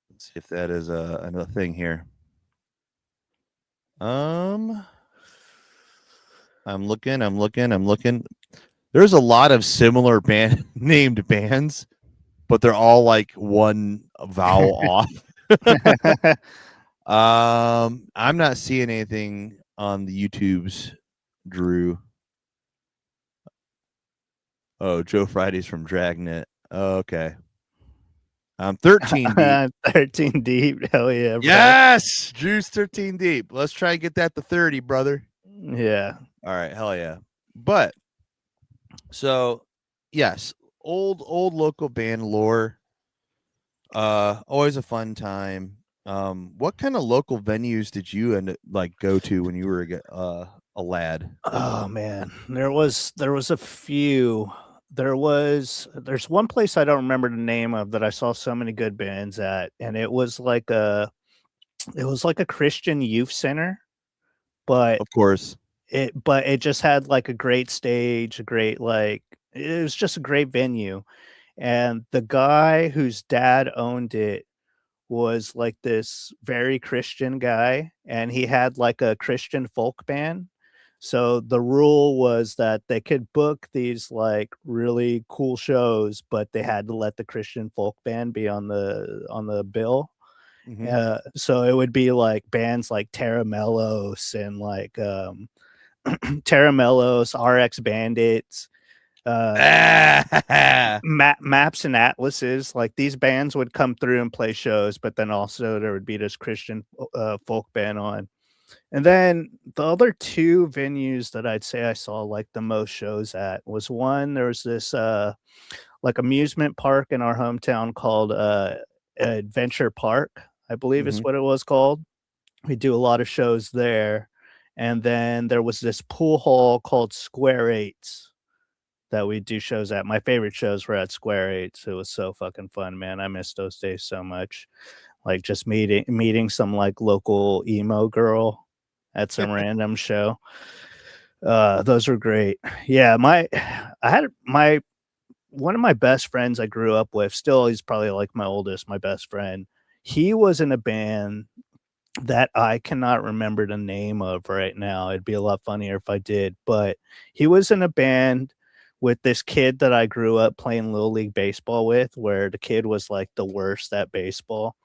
let's see if that is another thing here. I'm looking. There's a lot of similar band named bands, but they're all like one vowel off. I'm not seeing anything on the YouTubes, Drew. Oh, Joe Friday's from Dragnet. Oh, okay. 13 deep. 13 deep. Hell yeah, bro. Yes, Drew's 13 deep. Let's try and get that to 30, brother. Yeah. All right, hell yeah. But so yes, old local band lore. Always a fun time. What kind of local venues did you go to when you were a lad? Oh man, there was a few. There's one place I don't remember the name of that I saw so many good bands at, and it was like a Christian youth center, but Of course. it just had like a great stage, a great like it was just a great venue. And the guy whose dad owned it was like this very Christian guy, and he had like a Christian folk band. So the rule was that they could book these like really cool shows, but they had to let the Christian folk band be on the bill. Mhm. So it would be like bands like Terra Mellos and like Terra Mellos, RX Bandits, Ah, Maps and Atlases. Like these bands would come through and play shows, but then also there would be this Christian folk band on. And then the other two venues that I'd say I saw like the most shows at was one, there was this like amusement park in our hometown called Adventure Park, I believe is Mhm. what it was called. We do a lot of shows there. And then there was this pool hall called Square Eights that we do shows at. My favorite shows were at Square Eights. It was so fucking fun, man. I miss those days so much. Like just meeting some like local emo girl at some random show. Those were great. Yeah, I had my one of my best friends I grew up with, still he's probably like my best friend. He was in a band that I cannot remember the name of right now. It'd be a lot funnier if I did, but he was in a band with this kid that I grew up playing little league baseball with, where the kid was like the worst at baseball.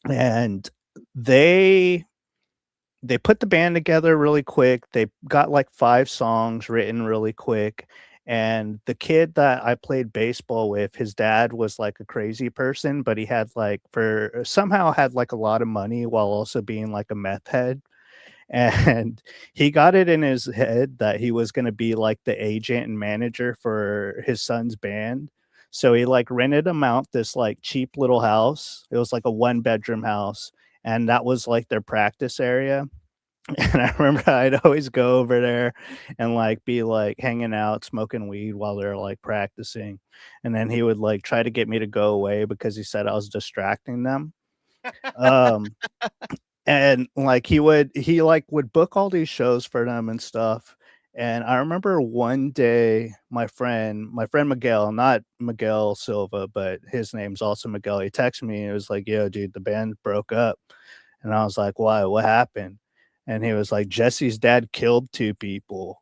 And they they put the band together really quick. They got like 5 songs written really quick. And the kid that I played baseball with, his dad was like a crazy person, but he had like for somehow had like a lot of money while also being like a meth head. And he got it in his head that he was going to be like the agent and manager for his son's band. So he like rented him out this like cheap little house. It was like a 1-bedroom house, and that was like their practice area. And I remember I'd always go over there and like be like hanging out, smoking weed while they're like practicing. And then he would like try to get me to go away because he said I was distracting them. Um, and like he like would book all these shows for them and stuff. And I remember one day my friend Miguel, not Miguel Silva, but his name's also Miguel. He texted me and it was like, "Yo, dude, the band broke up." And I was like, "Why? What happened?" And he was like, "Jesse's dad killed 2 people."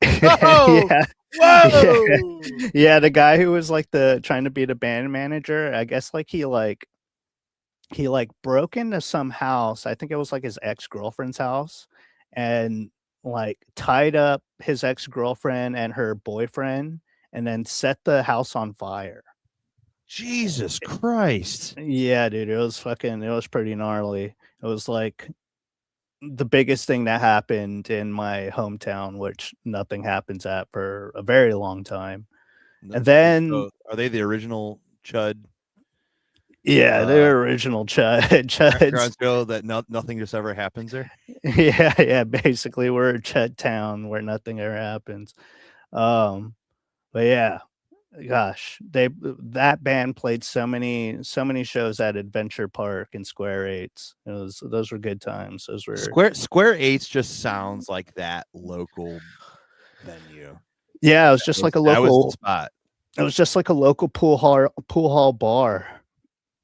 Whoa! Yeah. Yeah. Whoa! Yeah, the guy who was like the trying to be the band manager, I guess like he broke into some house. I think it was like his ex-girlfriend's house and like tied up his ex-girlfriend and her boyfriend and then set the house on fire. Jesus Christ! Yeah, dude, it was pretty gnarly. It was like the biggest thing that happened in my hometown, which nothing happens at for a very long time. No, And then so are they the original Chud yeah, the uh, original Chuds. restaurant show that nothing just ever happens there? Yeah, yeah, basically we're a Chud town where nothing ever happens. Um, but yeah, gosh, that band played so many shows at Adventure Park and Square Eights. Those were good times. Those were Square Eights just sounds like that local venue. yeah, it was just like a That was the local spot. it was just like a local pool hall bar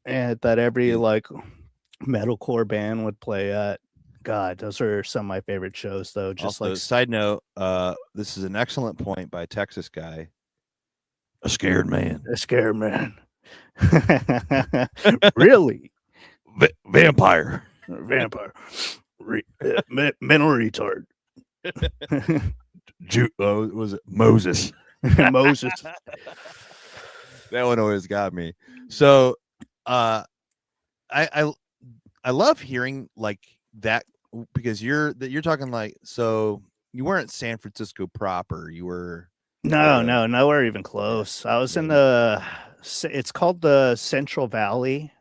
and that every Yeah. like metalcore band would play at. God, those are some of my favorite shows though. Just Also, like side note, this is an excellent point by a Texas guy. A scared man. a scare man. Really? Vampire. Vampire. Mental retard. Was it Moses? Moses. That one always got me. So I love hearing like that because you're talking like, so you weren't San Francisco proper. You were No, no, nowhere even close. I was in it's called the Central Valley.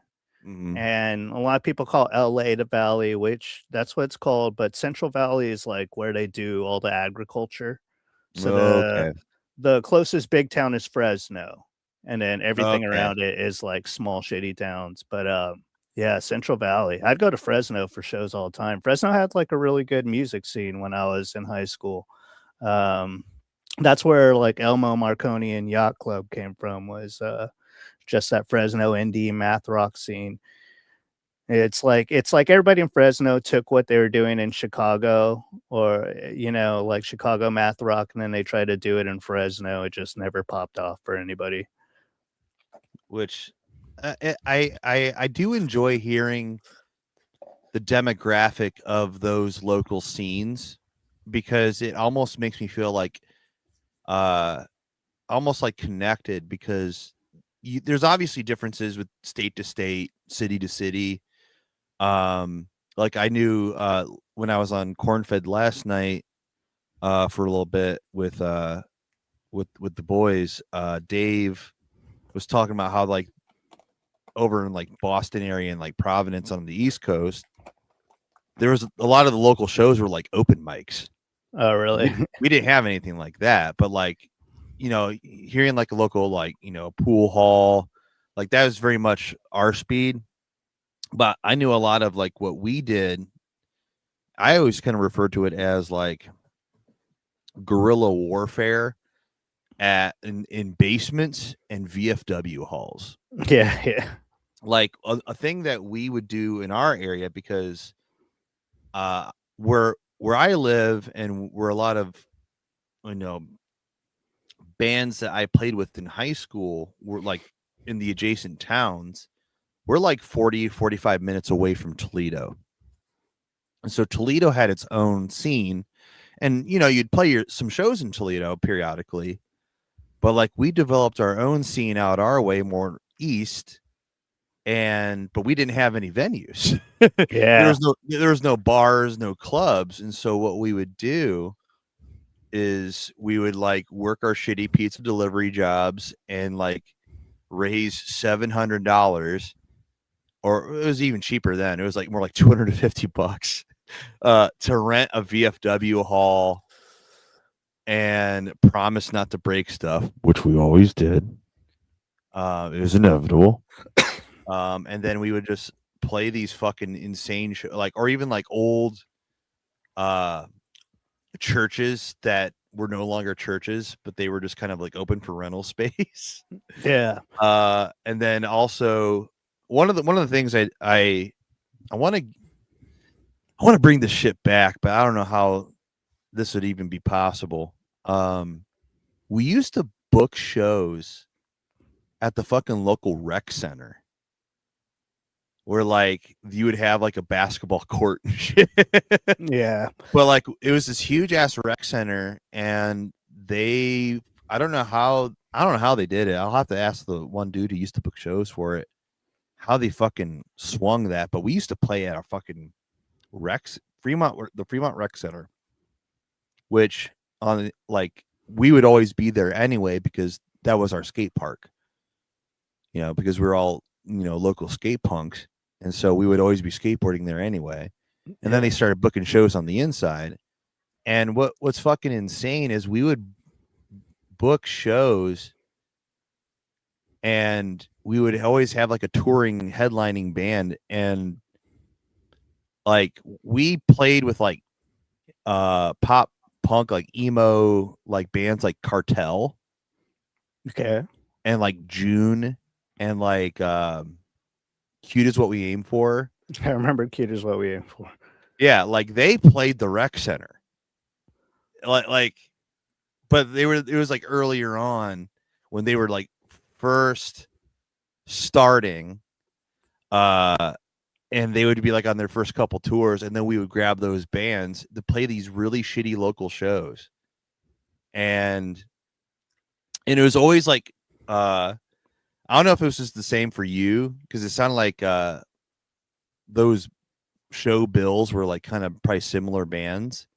Mhm. And a lot of people call LA the Valley, which that's what it's called. But Central Valley is like where they do all the agriculture. So Okay. the closest big town is Fresno, and then everything Okay. around it is like small shitty towns. But yeah, Central Valley. I'd go to Fresno for shows all the time. Fresno had like a really good music scene when I was in high school. Um, that's where like Elmo Marconi and Yacht Club came from. Was just that Fresno indie math rock scene. It's like everybody in Fresno took what they were doing in Chicago or, like Chicago math rock, and then they tried to do it in Fresno. It just never popped off for anybody. Which I do enjoy hearing the demographic of those local scenes because it almost makes me feel like almost like connected because there's obviously differences with state to state, city to city. Like I knew when I was on Cornfed last night for a little bit with the boys, Dave was talking about how like over in like Boston area and like Providence on the East Coast, there was a lot of the local shows were like open mics. Oh, really? We didn't have anything like that, but like, hearing like a local, like, pool hall, like that was very much our speed. But I knew a lot of like what we did. I always kind of refer to it as like guerrilla warfare in basements and VFW halls. Yeah, yeah. Like a thing that we would do in our area because where I live and where a lot of bands that I played with in high school were like in the adjacent towns, we're like 45 minutes away from Toledo. And so Toledo had its own scene and you'd play some shows in Toledo periodically, but like we developed our own scene out our way more east, but we didn't have any venues. Yeah. there was no bars, no clubs, and so what we would do is we would like work our shitty pizza delivery jobs and like raise $700, or it was even cheaper then. It was like more like $250 to rent a VFW hall and promise not to break stuff, which we always did. It was inevitable. And then we would just play these fucking insane or even like old churches that were no longer churches, but they were just kind of like open for rental space. Yeah. And then also one of the things I want to bring this shit back, but I don't know how this would even be possible. We used to book shows at the fucking local rec center where like you would have like a basketball court and shit. Yeah. But like it was this huge ass rec center, and I don't know how they did it. I'll have to ask the one dude who used to book shows for it how they fucking swung that. But we used to play at a fucking the Fremont Rec Center, which on like we would always be there anyway because that was our skate park. You know, because we're all, you know, local skate punks, and so we would always be skateboarding there anyway. And then they started booking shows on the inside. And what's fucking insane is we would book shows and we would always have like a touring headlining band, and like we played with like pop punk, like emo, like bands like Cartel. Okay. And like June and like Cute Is What We Aim For. I remember Cute Is What We Aim For. Yeah, like they played the rec center. Like but it was like earlier on when they were like first starting, and they would be like on their first couple tours, and then we would grab those bands to play these really shitty local shows. And it was always like I don't know if it was just the same for you, because it sounded like those show bills were like kind of probably similar bands,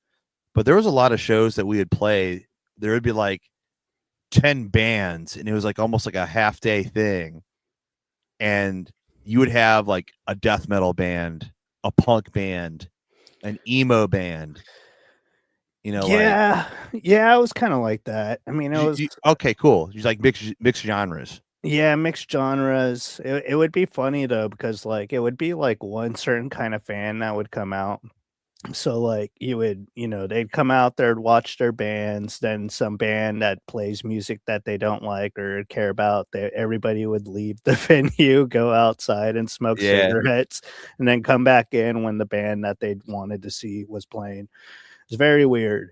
but there was a lot of shows that we would play. There would be like 10 bands, and it was like almost like a half day thing. And you would have like a death metal band, a punk band, an emo band. You know, yeah, yeah, it was kind of like that. I mean, it was okay, cool. It's like mixed genres. Yeah, mixed genres. It would be funny though, because like it would be like one certain kind of fan that would come out. So like they'd come out there, watch their bands, then some band that plays music that they don't like or care about, everybody would leave the venue, go outside and smoke cigarettes, and then come back in when the band that they wanted to see was playing. It's very weird.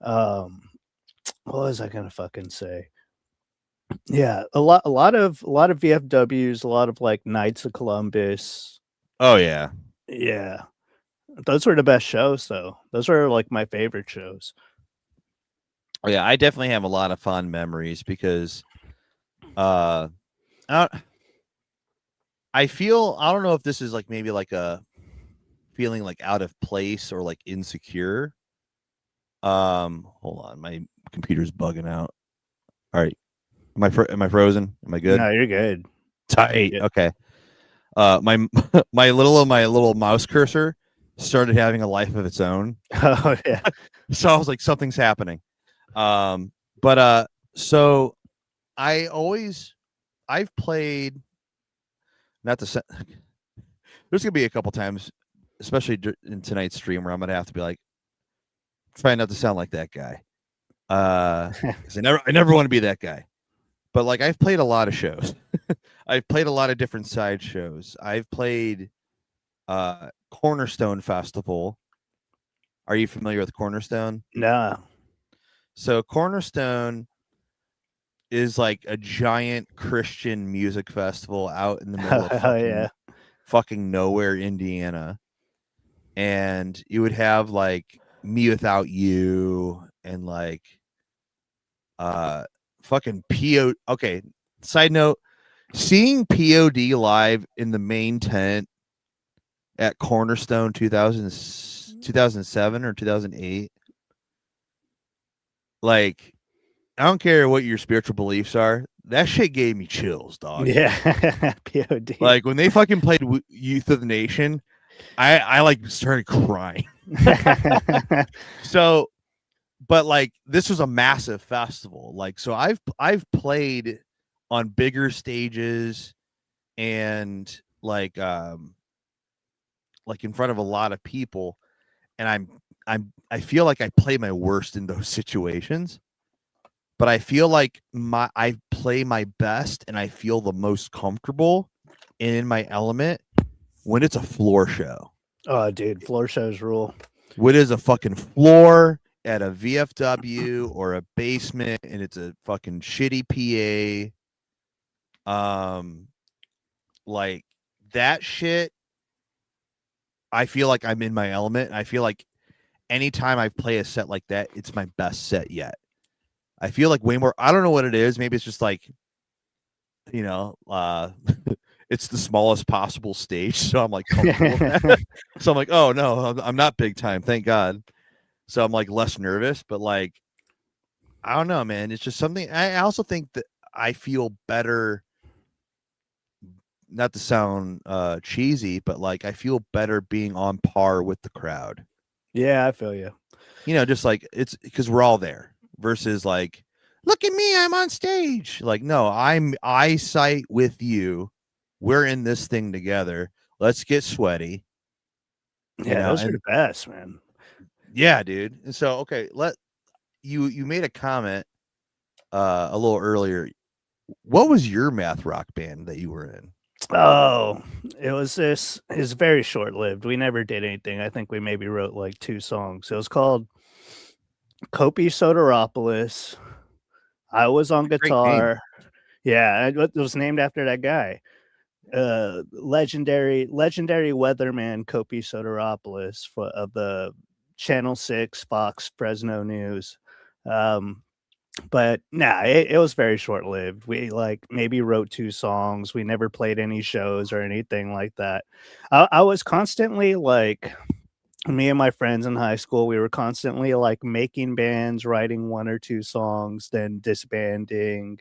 What was I gonna fucking say? Yeah, a lot of VFWs, a lot of like Knights of Columbus. Oh yeah. Yeah. Those were the best shows though. Those were like my favorite shows. Oh, yeah, I definitely have a lot of fond memories because I don't know if this is like maybe like a feeling like out of place or like insecure. Hold on, my computer's bugging out. All right. Am I frozen? Am I good? No, you're good. Tight. Yeah. Okay. My little mouse cursor started having a life of its own. Oh yeah. So I was like, something's happening. So I've played, not to say, there's gonna be a couple times, especially in tonight's stream, where I'm gonna have to be like, try not to sound like that guy. 'Cause I never want to be that guy. But like I've played a lot of shows. I've played a lot of different side shows. I've played Cornerstone Festival. Are you familiar with Cornerstone? No. So Cornerstone is like a giant Christian music festival out in the middle of fucking nowhere, Indiana. And you would have like Me Without You and like fucking PO. Okay, side note, seeing POD live in the main tent at Cornerstone 2007 or 2008, like, I don't care what your spiritual beliefs are, that shit gave me chills, dog. Yeah. POD. Like when they fucking played Youth of the Nation, I like started crying. So, but like this was a massive festival. Like, so I've played on bigger stages and like in front of a lot of people, and I feel like I play my worst in those situations. But I feel like I play my best and I feel the most comfortable and in my element when it's a floor show. Oh, dude, floor shows rule. What is a fucking floor at a VFW or a basement and it's a fucking shitty PA. Like that shit, I feel like I'm in my element. I feel like anytime I play a set like that, it's my best set yet. I feel like way more. I don't know what it is. Maybe it's just like, you know, it's the smallest possible stage, so I'm like comfortable. So I'm like, oh no, I'm not big time, thank God. So I'm like less nervous, but like, I don't know, man. It's just something. I also think that I feel better. Not to sound cheesy, but like I feel better being on par with the crowd. Yeah, I feel you. You know, just like it's because we're all there versus like, look at me, I'm on stage. Like, no, I'm eyesight with you. We're in this thing together. Let's get sweaty. Yeah, those are the best, man. Yeah, dude. And so, okay, you made a comment a little earlier. What was your math rock band that you were in? Oh, it was very short lived. We never did anything. I think we maybe wrote like 2 songs. It was called Kopi Soteropoulos. I was on Great name. guitar. Yeah, it was named after that guy. Legendary weatherman Kopi Soteropoulos of the Channel 6 Fox Fresno News. But nah, it was very short lived. We like maybe wrote 2 songs. We never played any shows or anything like that. I was constantly like, me and my friends in high school, we were constantly like making bands, writing 1 or 2 songs, then disbanding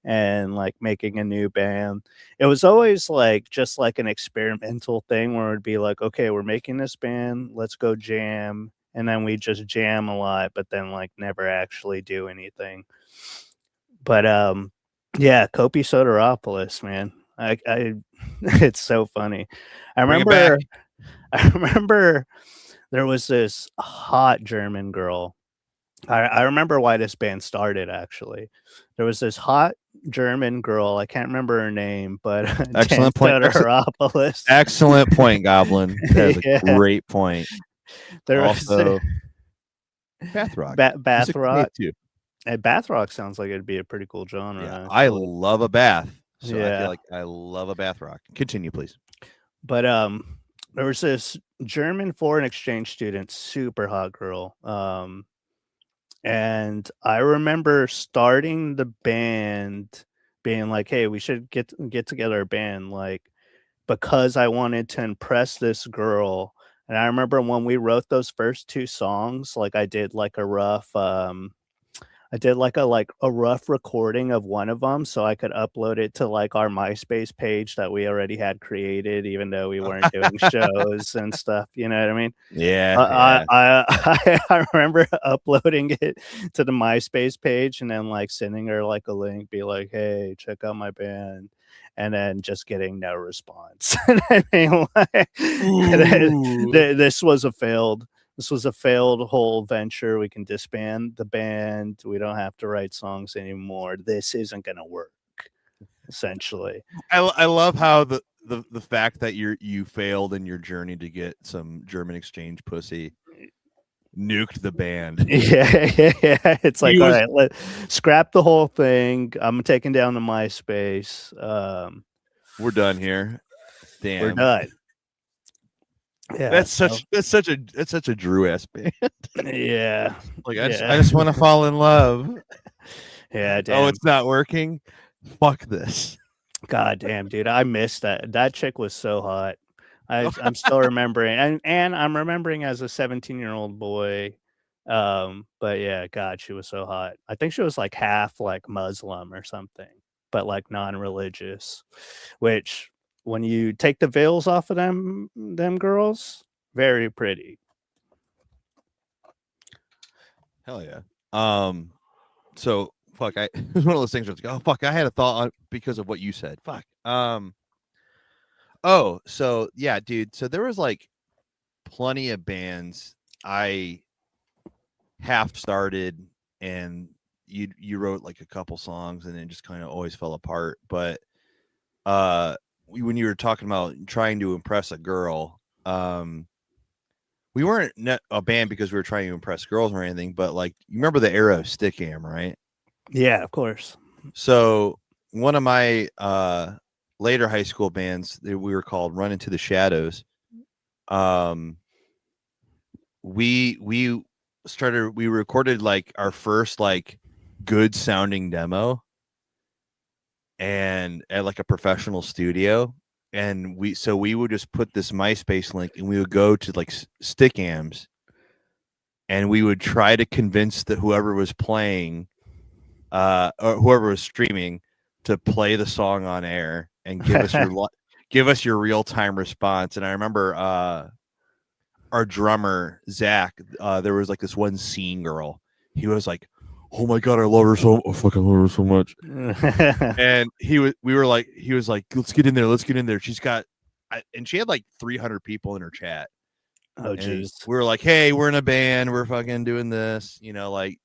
and like making a new band. It was always like just like an experimental thing where it'd be like, okay, we're making this band, let's go jam. And then we just jam a lot, but then like never actually do anything. But yeah, Kopi Soteropoulos, man. I it's so funny. I Bring it remember back. I remember there was this hot German girl. I remember why this band started actually. There was this hot German girl. I can't remember her name, but Excellent point. Soteropoulos. Excellent point, Goblin. That is Yeah. a great point. There was Also, Bath Rock. Bath Music to me Rock. too. And Bath Rock sounds like it'd be a pretty cool genre. Yeah, I actually. love a bath. So I Yeah. feel like I love a bath rock. Continue, please. But there was this German foreign exchange student, super hot girl. And I remember starting the band being like, hey, we should get together a band, like, because I wanted to impress this girl. And I remember when we wrote those first 2 songs, like I did like a rough a rough recording of one of them so I could upload it to like our MySpace page that we already had created, even though we weren't doing shows and stuff. You know what I mean? Yeah. I remember uploading it to the MySpace page and then like sending her like a link, be like, "Hey, check out my band," and then just getting no response. And I mean, like, this was a failed. This was a failed whole venture. We can disband the band. We don't have to write songs anymore. This isn't going to work. Essentially, I love how the fact that you failed in your journey to get some German exchange pussy nuked the band. Yeah. It's like, all right, scrap the whole thing. I'm taking down the MySpace. We're done here. Damn, we're done. Yeah, that's such a Drew ass band. Yeah, like I just want to fall in love. Yeah, damn. Oh, it's not working. Fuck this. God damn, dude, I missed that. That chick was so hot. I'm still remembering, and I'm remembering as a 17-year-old boy. But yeah, God, she was so hot. I think she was like half like Muslim or something, but like non-religious. Which, when you take the veils off of them girls, very pretty. Hell yeah. So fuck, it was one of those things where it's like, oh fuck, I had a thought because of what you said. Fuck. Oh, so yeah, dude. So there was like plenty of bands I half started, and you wrote like a couple songs, and then just kind of always fell apart. But when you were talking about trying to impress a girl, we weren't a band because we were trying to impress girls or anything. But like, you remember the era of Stickam, right? Yeah, of course. So one of my later high school bands, we were called Run Into the Shadows. We recorded like our first like good sounding demo, and at like a professional studio, and we would just put this MySpace link, and we would go to like Stickams, and we would try to convince whoever was playing or whoever was streaming to play the song on air and give us your real-time response. And I remember our drummer Zach, there was like this one scene girl. He was like, "Oh my god, I fucking love her so much." And he was like, "Let's get in there. She's got," and she had like 300 people in her chat. Oh And jeez. we were like, "Hey, we're in a band. We're fucking doing this. You know, like,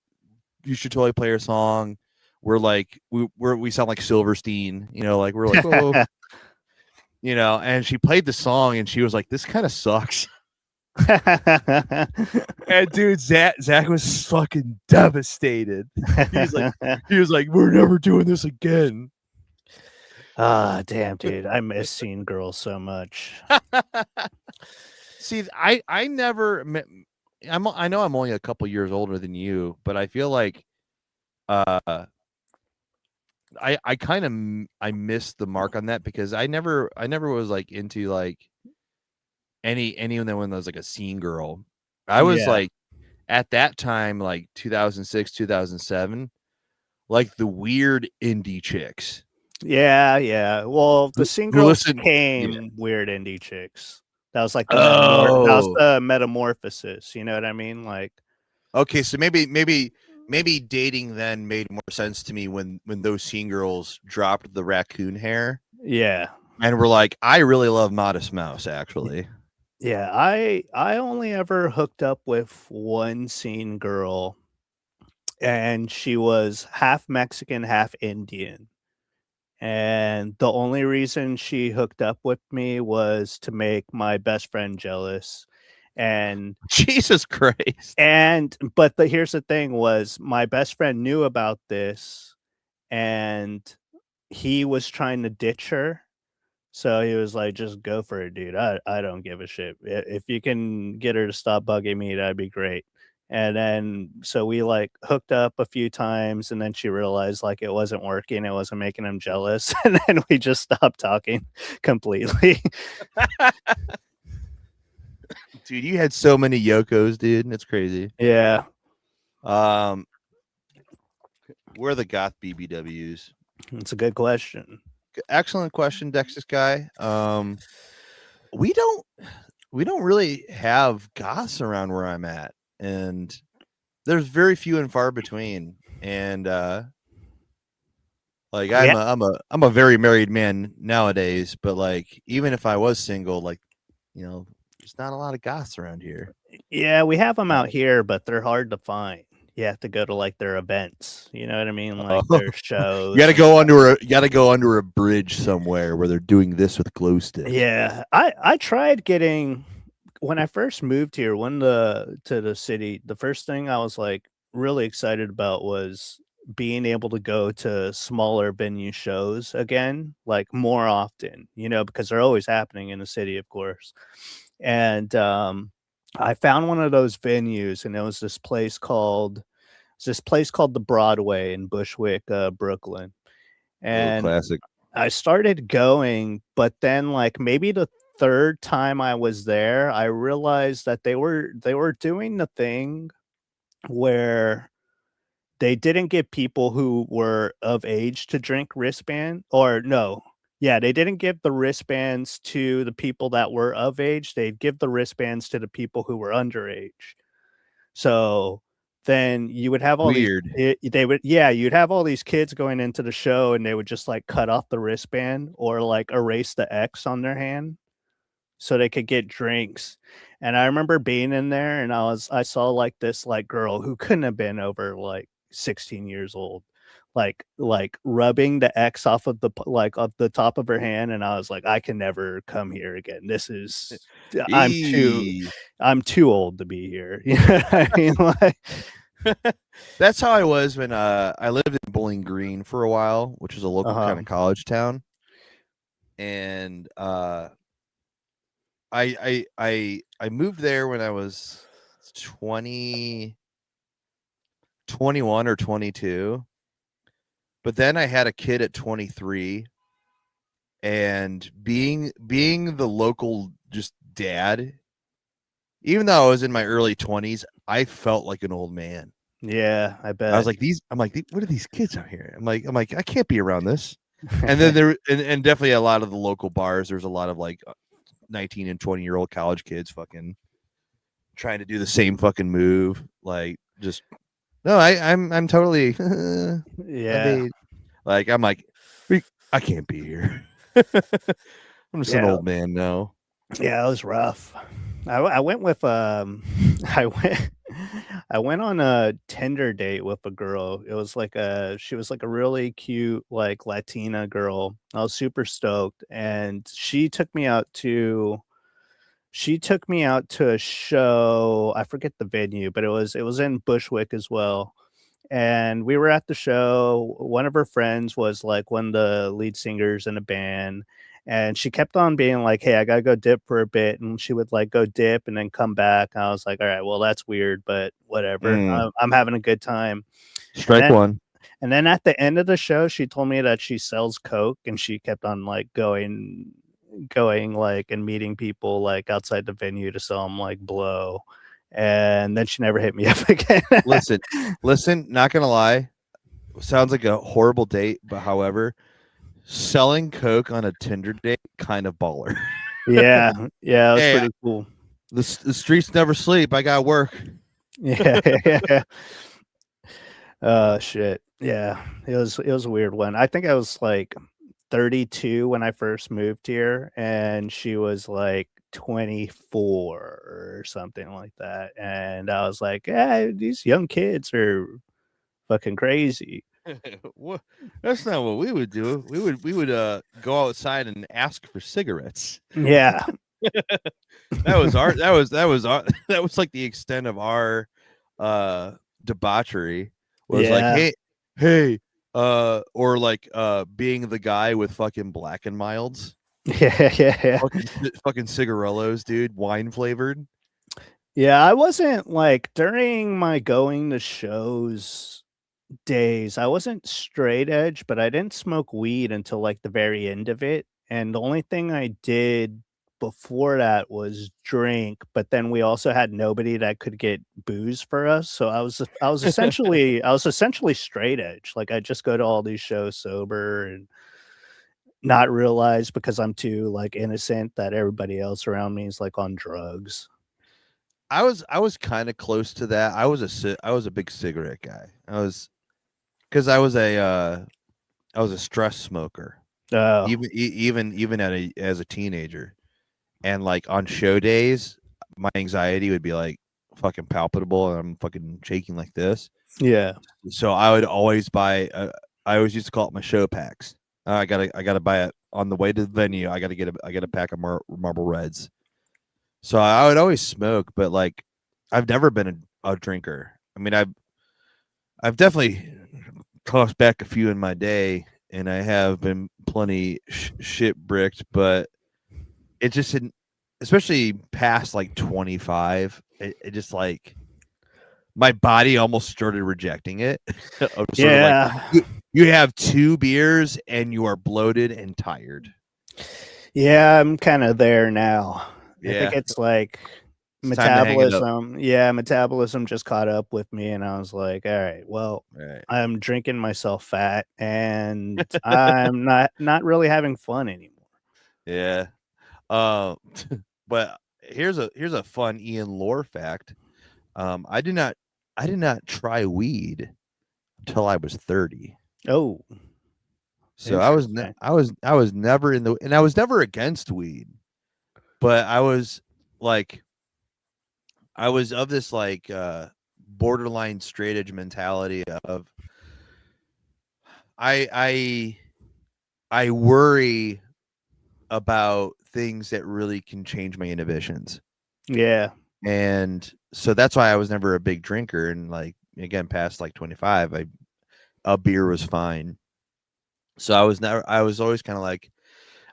you should totally play her song." We're like, we sound like Silverstein. You know, like we're like, "Whoa." You know, and she played the song, and she was like, "This kind of sucks." And dude, Zach was fucking devastated. He was like, "We're never doing this again." Ah, damn, dude. I miss seeing girls so much. See, I never met, I know I'm only a couple years older than you, but I feel like I kind of I missed the mark on that, because I never was like into like anyone that was like a scene girl. I was like, at that time, like 2006, 2007, like the weird indie chicks. Yeah. Well, the Who singles listen- came weird indie chicks. That was like Oh. that was the metamorphosis. You know what I mean? Like, Okay, so maybe dating then made more sense to me when those scene girls dropped the raccoon hair yeah. and were like, I really love Modest Mouse, actually. Yeah, I only ever hooked up with one scene girl, and she was half Mexican, half Indian. And the only reason she hooked up with me was to make my best friend jealous. And Jesus Christ. but here's the thing was my best friend knew about this, and he was trying to ditch her. So he was like, "Just go for it, dude. I don't give a shit. If you can get her to stop bugging me, that'd be great." And then so we like hooked up a few times, and then she realized like it wasn't working, it wasn't making him jealous, and then we just stopped talking completely. Dude, you had so many Yokos, dude. It's crazy. Yeah, Where are the goth BBWs? it's a good question. Excellent question, Dexus guy. We don't really have goths around where I'm at, and there's very few and far between. And like I'm a very married man nowadays, but like even if I was single, like, you know, there's not a lot of goths around here. Yeah, we have them out here, but they're hard to find. You have to go to like their events. You know what I mean? Like their shows. You got to go under a bridge somewhere where they're doing this with glow sticks. Yeah, I tried getting when I first moved here. To the city, the first thing I was like really excited about was being able to go to smaller venue shows again, like more often. You know, because they're always happening in the city, of course. And I found one of those venues, and it was this place called the Broadway in Bushwick, Brooklyn. And classic. I started going, but then like maybe the third time I was there, I realized that they were doing the thing where they didn't get people who were of age to drink wristband, or no. Yeah, they didn't give the wristbands to the people that were of age. They'd give the wristbands to the people who were underage. So then you would have all Weird. you'd have all these kids going into the show and they would just like cut off the wristband or like erase the X on their hand so they could get drinks. And I remember being in there and I saw like this like girl who couldn't have been over like 16 years old, like rubbing the X off of the top of her hand, and I was like, I can never come here again. This is I'm too Eee. I'm too old to be here. You know what I mean? Like, That's how I was when I lived in Bowling Green for a while, which is a local kind of college town. And I moved there when I was 21 or 22. But then I had a kid at 23, and being the local just dad, even though I was in my early 20s, I felt like an old man. yeah, I bet. I was like, what are these kids out here? I'm like, I can't be around this. And then there and definitely a lot of the local bars, there's a lot of like 19 and 20-year-old college kids fucking trying to do the same fucking move. Like, just no, I'm totally yeah. like, I'm like, I can't be here. I'm just an Yeah. old man now. Yeah, it was rough. I went with I went on a Tinder date with a girl. It was like she was like a really cute like Latina girl. I was super stoked, and she took me out to a show. I forget the venue, but it was in Bushwick as well. And we were at the show. One of her friends was like one of the lead singers in a band. And she kept on being like, hey, I gotta go dip for a bit. And she would like go dip and then come back. I was like, all right, well, that's weird, but whatever. I'm having a good time. Strike one. And then at the end of the show, she told me that she sells coke, and she kept on like going like and meeting people like outside the venue to sell them like blow. And then she never hit me up again. listen, not gonna lie, sounds like a horrible date, but however, selling coke on a Tinder date, kind of baller. yeah, it was Hey, pretty cool. The streets never sleep. I got work. Yeah. Shit. Yeah, it was a weird one. I think I was like 32 when I first moved here, and she was like 24 or something like that. And I was like, yeah, these young kids are fucking crazy. What? That's not what we would do. We would go outside and ask for cigarettes. Yeah. That was that was like the extent of our debauchery. Was like, hey, or like being the guy with fucking Black and Milds. Yeah. Fucking cigarellos, dude, wine flavored. Yeah, I wasn't like during my going to shows days, I wasn't straight edge, but I didn't smoke weed until like the very end of it. And the only thing I did before that was drink, but then we also had nobody that could get booze for us. So I was essentially straight edge. Like I just go to all these shows sober and not realize because I'm too like innocent that everybody else around me is like on drugs. I was kind of close to that. I was a big cigarette guy. Because I was a stress smoker. Oh. Even as a teenager. And like on show days, my anxiety would be like fucking palpable, and I'm fucking shaking like this. Yeah. So I would always buy. I always used to call it my show packs. I gotta buy it on the way to the venue. I gotta get a pack of Marlboro Reds. So I would always smoke, but like I've never been a drinker. I mean, I've definitely tossed back a few in my day, and I have been plenty shit bricked, but it just didn't, especially past like 25, it just like my body almost started rejecting it. Yeah. Like, you have 2 beers and you are bloated and tired. Yeah, I'm kind of there now. Yeah. I think it's like metabolism. Yeah, metabolism just caught up with me, and I was like, all right, well, I'm drinking myself fat, and I'm not really having fun anymore. Yeah. But here's a fun Ian lore fact. I do not I did not try weed until I was 30. Oh, So I was never in the, and I was never against weed, but I was like, I was of this like borderline straight edge mentality of I I worry about things that really can change my inhibitions. yeah. And so that's why I was never a big drinker. And like, again, past like 25, a beer was fine. So I was always kind of like,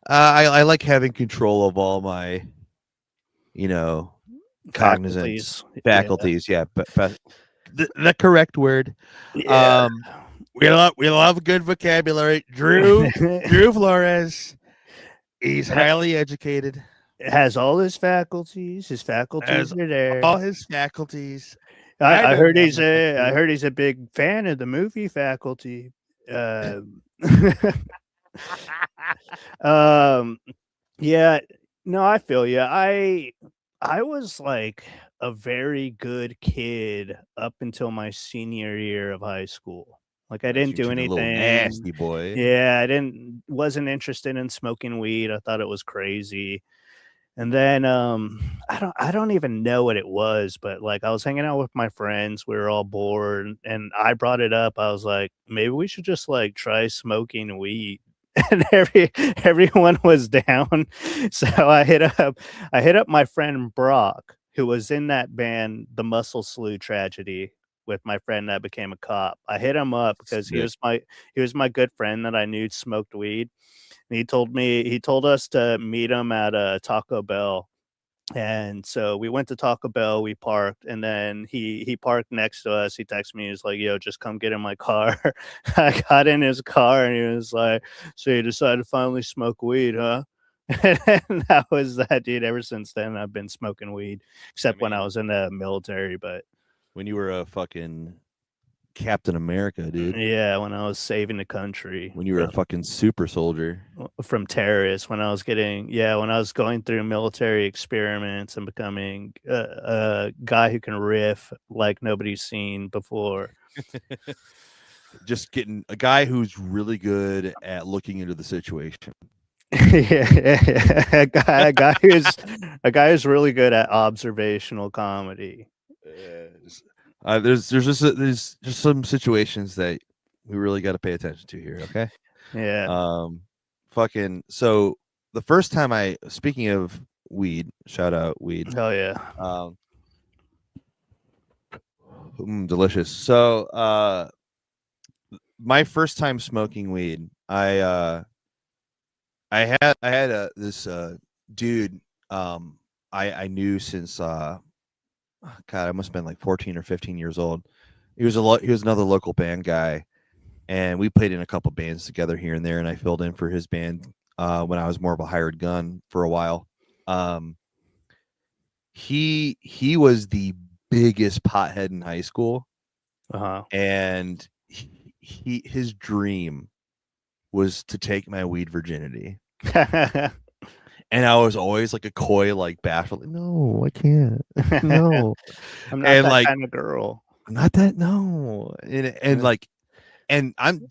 I like having control of all my, you know, cognizance faculties. Yeah. But the correct word. Yeah. We love good vocabulary. Drew Flores. He's highly educated. Has all his faculties. His faculties Has are there. all his faculties. I don't heard have he's my a I faculties. heard he's a big fan of the movie Faculty. Um, yeah, no, I feel you. I was like a very good kid up until my senior year of high school. Like I Nice, didn't you do took a little anything. nasty boy. Yeah, I wasn't interested in smoking weed. I thought it was crazy. And then I don't even know what it was, but like I was hanging out with my friends, we were all bored, and I brought it up. I was like, maybe we should just like try smoking weed. And everyone was down. So I hit up my friend Brock, who was in that band, The Muscle Slew Tragedy, with my friend that became a cop. I hit him up because Sick. he was my good friend that I knew smoked weed. And he told us to meet him at a Taco Bell. And so we went to Taco Bell, we parked, and then he parked next to us. He texted me, he's like, yo, just come get in my car. I got in his car and he was like, so you decided to finally smoke weed, huh? And that was that, dude. Ever since then, I've been smoking weed, except when I mean, was in the military. But when you were a fucking Captain America, dude. yeah, when I was saving the country When you were a fucking super soldier. from terrorists, when I was when I was going through military experiments and becoming a guy who can riff like nobody's seen before. Just getting a guy who's really good at looking into the situation. Yeah, a guy who's really good at observational comedy. There's just some situations that we really got to pay attention to here. Okay. Yeah. Fucking. So the first time speaking of weed, shout out weed. Oh yeah. Delicious. So, my first time smoking weed, I had this dude I knew since God, I must have been like 14 or 15 years old. He was another local band guy, and we played in a couple bands together here and there, and I filled in for his band when I was more of a hired gun for a while. He was the biggest pothead in high school, and his dream was to take my weed virginity. And I was always like a coy, like bashful, like, no, I can't. No. I'm not And that like, kind of girl. I'm not that, no. And like, and I'm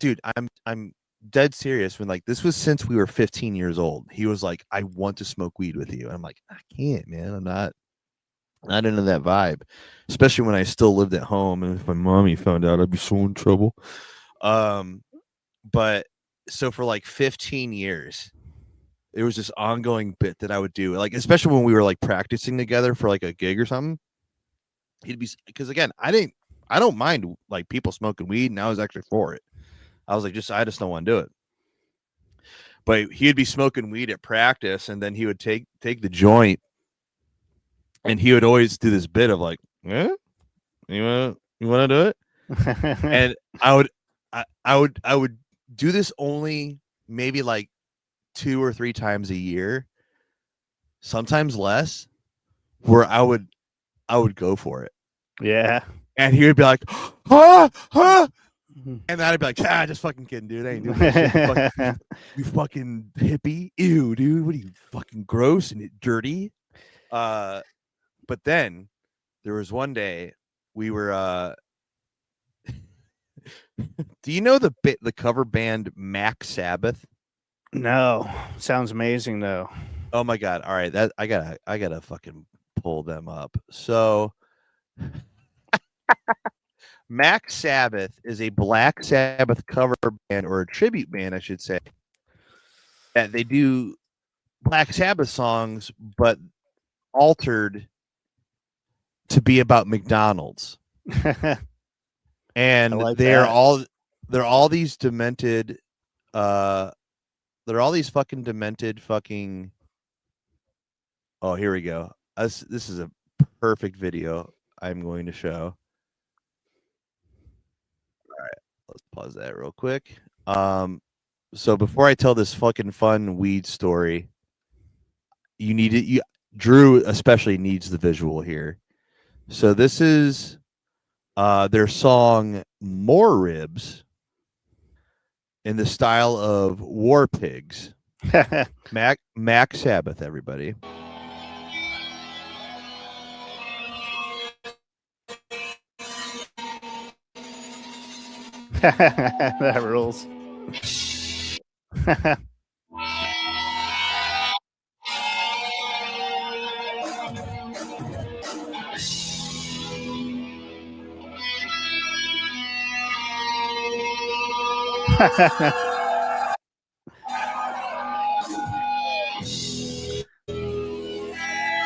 dead serious when like this was since we were 15 years old. He was like, I want to smoke weed with you. And I'm like, I can't, man. I'm not into that vibe. Especially when I still lived at home. And if my mommy found out, I'd be so in trouble. But so for like 15 years, it was this ongoing bit that I would do, like especially when we were like practicing together for like a gig or something. He'd be, because again, I don't mind like people smoking weed, and I was actually for it. I was like, I just don't want to do it. But he'd be smoking weed at practice, and then he would take the joint, and he would always do this bit of like, yeah, you want to do it? And I would do this only maybe like 2 or 3 times a year, sometimes less, where I would go for it. Yeah. And he would be like, huh? And I'd be like, just fucking kidding, dude. I ain't doing that shit. You fucking hippie. Ew, dude. What are you, fucking gross and dirty? But then there was one day we were. Do you know the cover band Mac Sabbath? No, sounds amazing though. Oh my god! All right, that I gotta fucking pull them up. So, Mac Sabbath is a Black Sabbath cover band, or a tribute band, I should say. That they do Black Sabbath songs, but altered to be about McDonald's. And like they're that. all these demented they're all these fucking demented fucking. Oh, here we go. This is a perfect video I'm going to show. All right, let's pause that real quick. So before I tell this fucking fun weed story, you need it. Drew especially needs the visual here. So this is their song "More Ribs" in the style of War Pigs. Mac Sabbath, everybody. That rules.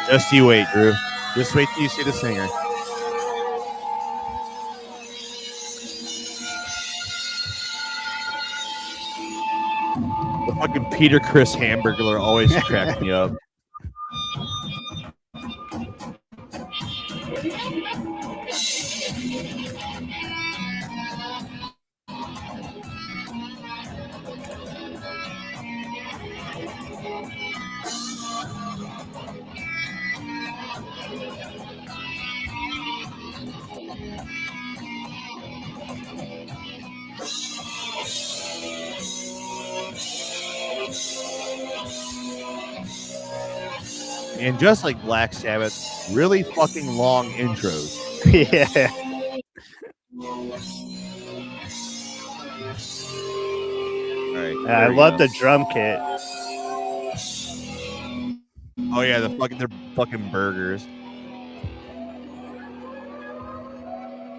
Just you wait, Drew. Just wait till you see the singer. The fucking Peter Chris Hamburglar always cracks me up. And just like Black Sabbath, really fucking long intros. Yeah. All right. I love the drum kit. Oh yeah, they're fucking burgers.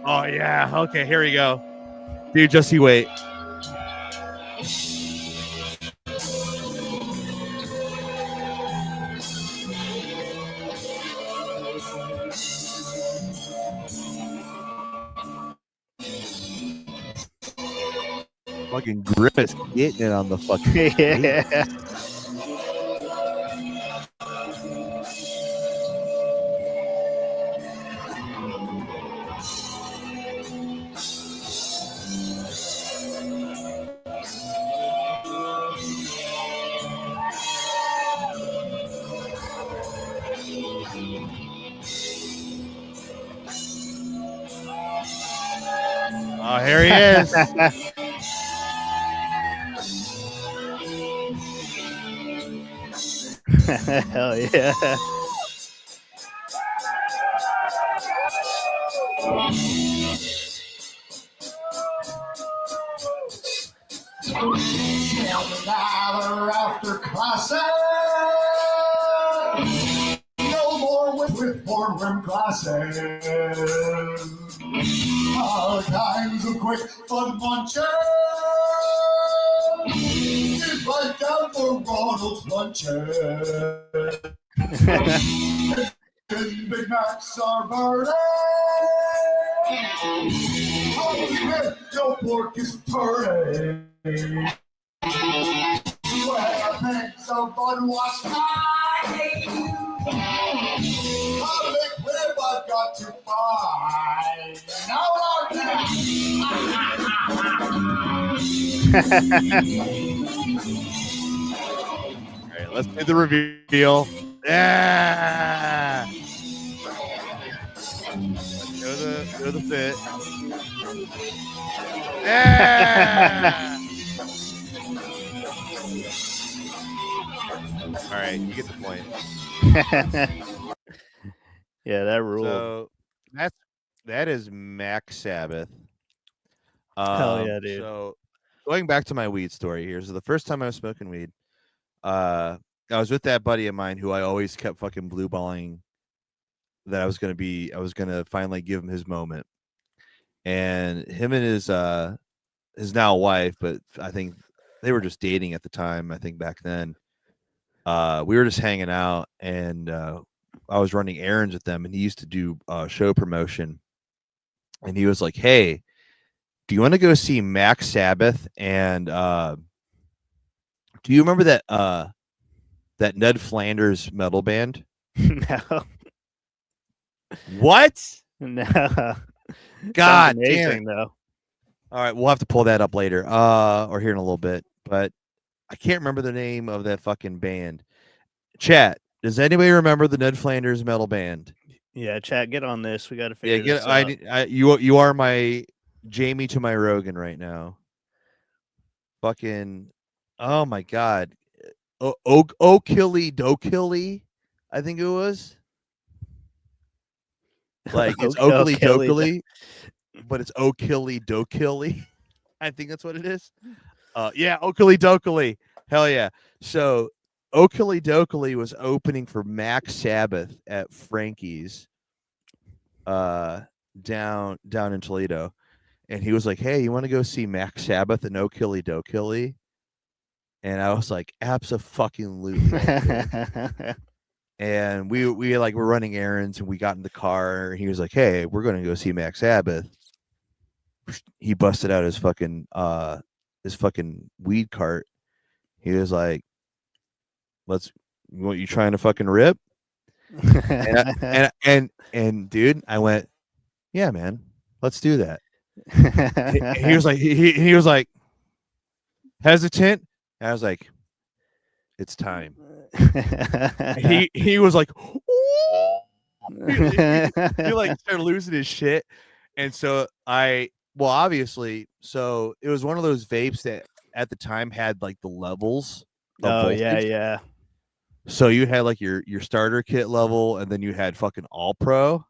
Oh yeah. Okay, here we go. Dude, just you wait. Fucking Griffith's getting it on the fucking Yeah. Oh, here he is. Hell yeah. After classes, no more with boardroom classes. All kinds of quick fun munches. Get right down for Ronald's lunches. Big Macs are burning. Holy shit, your pork is turning. Where things are unwashed time. How big rib I've got to buy. Now All right, let's do the reveal. Yeah. Show the fit. Yeah. All right, you get the point. Yeah, that rule. So That is Max Sabbath. Hell yeah, dude. So going back to my weed story here. So the first time I was smoking weed, I was with that buddy of mine who I always kept fucking blue balling that I was gonna finally give him his moment. And him and his now wife, but I think they were just dating at the time, I think back then. We were just hanging out, and I was running errands with them, and he used to do show promotion. And he was like, "Hey, do you want to go see Max Sabbath?" And do you remember that Ned Flanders metal band? No, What? no. God Sounds damn it. amazing though. All right, we'll have to pull that up later, or here in a little bit. But I can't remember the name of that fucking band. Chat, does anybody remember the Ned Flanders metal band? Yeah, chat, get on this. We got to Yeah, figure this out. you are my Jamie to my Rogan right now. Fucking, oh my god, O'Killy Dokilly, I think it was. Like it's Oakley O'Kelly. Dokilly, but it's O'Killy Dokilly. I think that's what it is. Yeah, Oakley Dokilly. Hell yeah. So Oakley Dokilly was opening for Max Sabbath at Frankie's down in Toledo. And he was like, "Hey, you want to go see Max Sabbath and O'Killy Dokilly?" And I was like, "Abso-fucking-lutely." And we like were running errands, and we got in the car. And he was like, "Hey, we're going to go see Max Sabbath." He busted out his fucking weed cart. He was like, what you trying to fucking rip? And dude, I went, "Yeah, man, let's do that." He was like, he was like hesitant. And I was like, "It's time." He was like, he like started losing his shit. And so obviously, so it was one of those vapes that at the time had like the levels of Oh voltage. yeah. So you had like your starter kit level, and then you had fucking all pro.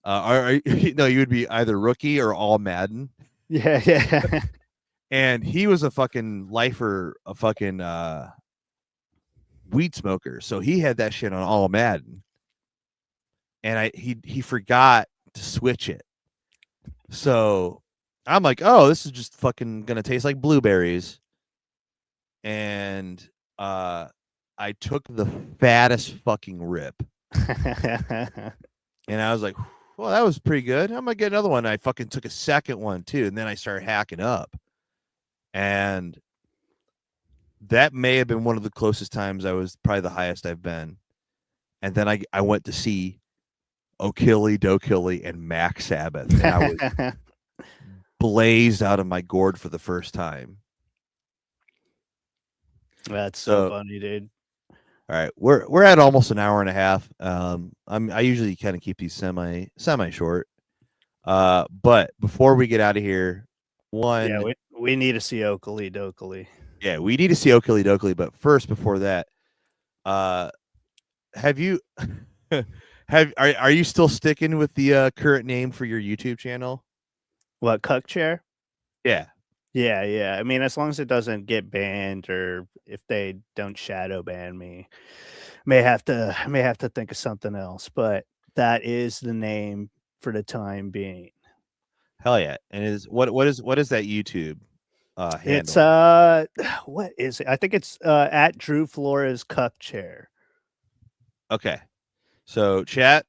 No, you would be either rookie or all Madden. Yeah. And he was a fucking lifer, a fucking weed smoker. So he had that shit on all Madden. And he forgot to switch it. So I'm like, "Oh, this is just fucking gonna taste like blueberries." And I took the fattest fucking rip. And I was like, "Well, that was pretty good. I'm gonna get another one." I fucking took a second one too, and then I started hacking up. And that may have been one of the closest times I was probably the highest I've been. And then I went to see O'Killy Dokilly and Max Sabbath, and I was blazed out of my gourd for the first time. That's so funny, dude. All right, we're at almost an hour and a half. I usually kind of keep these semi short. But before we get out of here, Yeah, we need to see Oakley Dokilly. Yeah, we need to see Oakley Dokilly. But first, before that, have you are you still sticking with the current name for your YouTube channel? What, Cuck Chair? Yeah. Yeah. I mean, as long as it doesn't get banned, or if they don't shadow ban me, may have to think of something else. But that is the name for the time being. Hell yeah! And what is that YouTube handle? It's what is it? I think it's at Drew Flores Cuck Chair. Okay, so chat,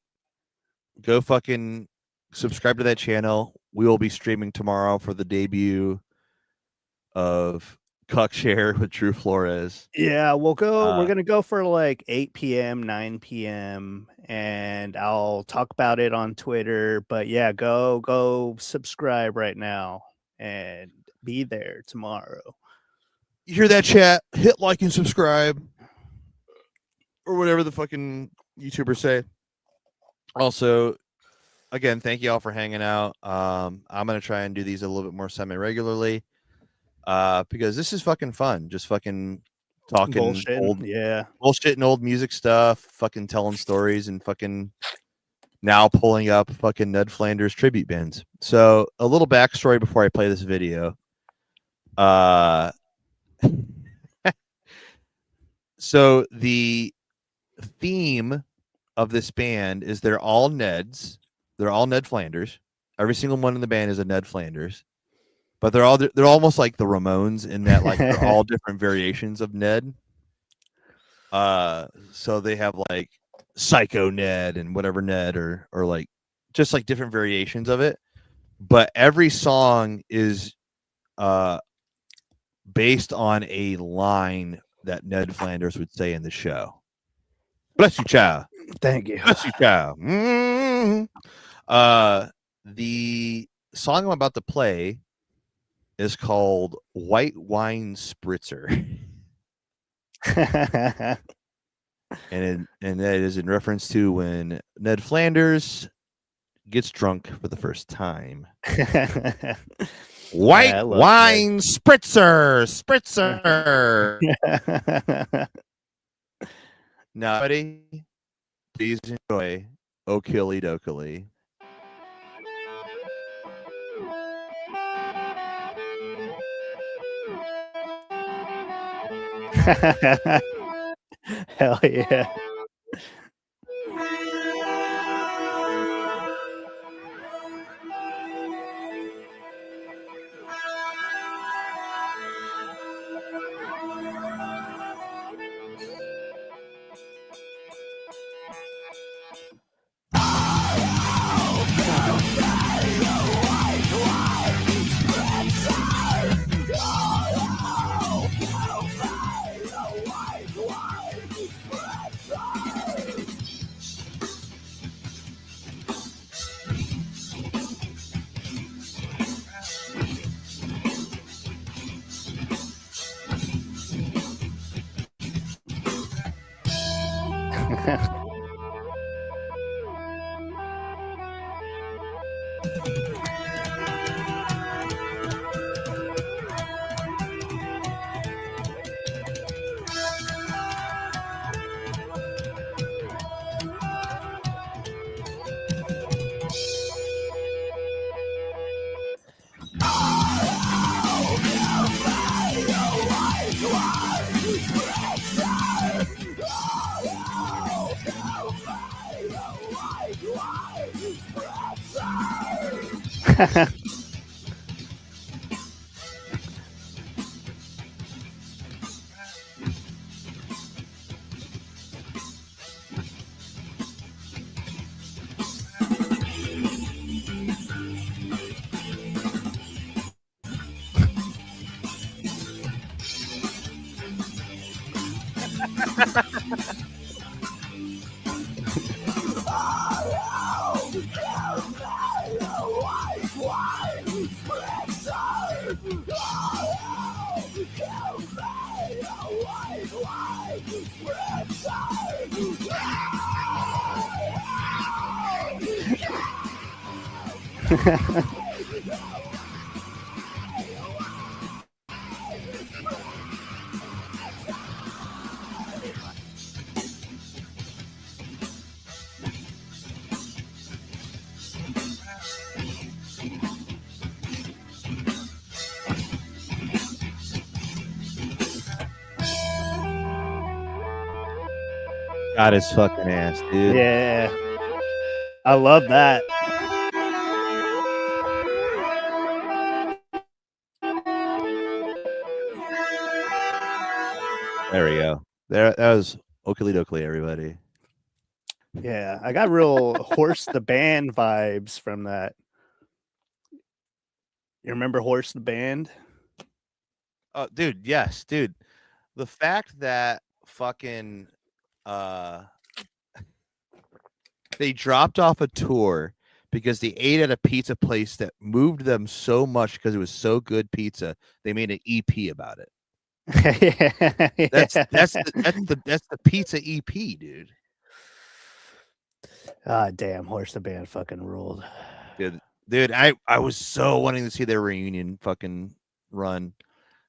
go fucking subscribe to that channel. We will be streaming tomorrow for the debut of Cuck Share with Drew Flores. Yeah, we're gonna go for like 8 p.m., 9 p.m. and I'll talk about it on Twitter. But yeah, go subscribe right now and be there tomorrow. You hear that, chat? Hit like and subscribe, or whatever the fucking YouTubers say. Also, again, thank you all for hanging out. I'm gonna try and do these a little bit more semi-regularly, because this is fucking fun. Just fucking talking bullshit and old music stuff, fucking telling stories, and fucking now pulling up fucking Ned Flanders tribute bands. So a little backstory before I play this video. So the theme of this band is they're all Neds. They're all Ned Flanders. Every single one in the band is a Ned Flanders. But they're almost like the Ramones in that like they're all different variations of Ned. So they have like Psycho Ned and whatever Ned or like just like different variations of it. But every song is based on a line that Ned Flanders would say in the show. Bless you, child. Thank you. Bless you, child. The song I'm about to play is called White Wine Spritzer. and that is in reference to when Ned Flanders gets drunk for the first time. White Wine Spritzer. Now, buddy, please enjoy Okilly Dokilly. Hell yeah. Got his fucking ass, dude. Yeah. I love that. There we go. That was Okilly Dokilly, everybody. Yeah. I got real Horse the Band vibes from that. You remember Horse the Band? Oh, dude, yes, dude. The fact that fucking they dropped off a tour because they ate at a pizza place that moved them so much because it was so good pizza, they made an EP about it. That's the pizza EP, dude. Ah, damn, Horse the Band fucking ruled. Dude, I was so wanting to see their reunion fucking run.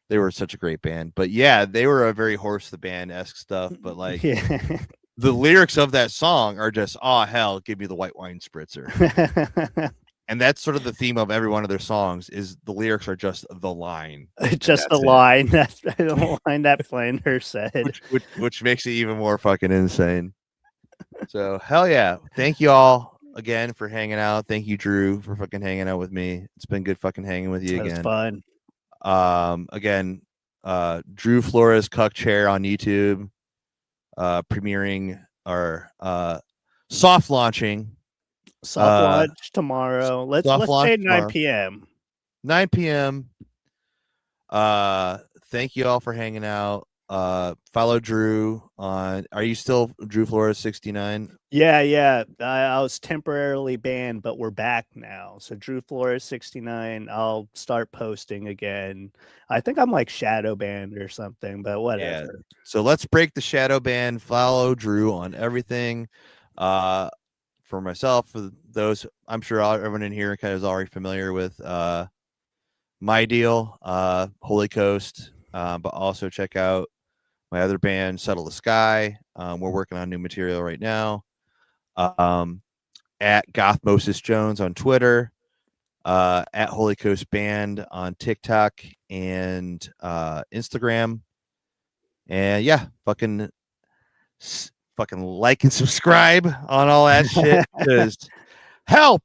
They were such a great band. But yeah, they were a very Horse the Band-esque stuff, but like Yeah. the lyrics of that song are just, oh hell, give me the white wine spritzer. And that's sort of the theme of every one of their songs is the lyrics are just the line. Just the that's it. line. That's the line that Flander said. Which makes it even more fucking insane. So hell yeah. Thank you all again for hanging out. Thank you, Drew, for fucking hanging out with me. It's been good fucking hanging with you That was again. fun. Again, Drew Flores Cuck Chair on YouTube, premiering or soft launching. Soft launch tomorrow. Let's say 9 p.m. 9 p.m. Thank you all for hanging out. Follow Drew on. Are you still Drew Flores 69? Yeah. I was temporarily banned, but we're back now. So Drew Flores 69. I'll start posting again. I think I'm like shadow banned or something, but whatever. Yeah. So let's break the shadow ban. Follow Drew on everything. For myself, for those, I'm sure everyone in here kind of is already familiar with my deal, Holy Coast, but also check out my other band, Settle the Sky. We're working on new material right now. At Goth Moses Jones on Twitter, at Holy Coast Band on TikTok and Instagram. And yeah, fucking like and subscribe on all that shit because help.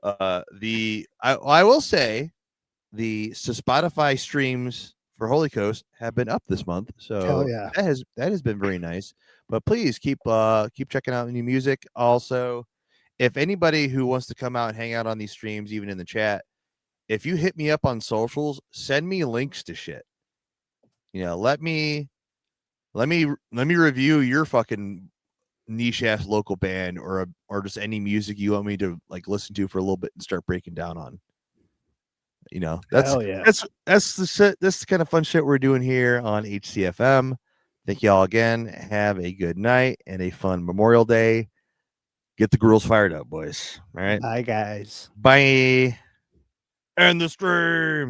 I will say the Spotify streams for Holy Coast have been up this month, so Hell yeah. that has been very nice. But please keep checking out new music. Also, if anybody who wants to come out and hang out on these streams, even in the chat, if you hit me up on socials, send me links to shit. Let me review your fucking niche ass local band or just any music you want me to like listen to for a little bit and start breaking down on. That's the kind of fun shit we're doing here on HCFM. Thank you all again. Have a good night and a fun Memorial Day. Get the girls fired up, boys. All right. Bye, guys. Bye. And the stream.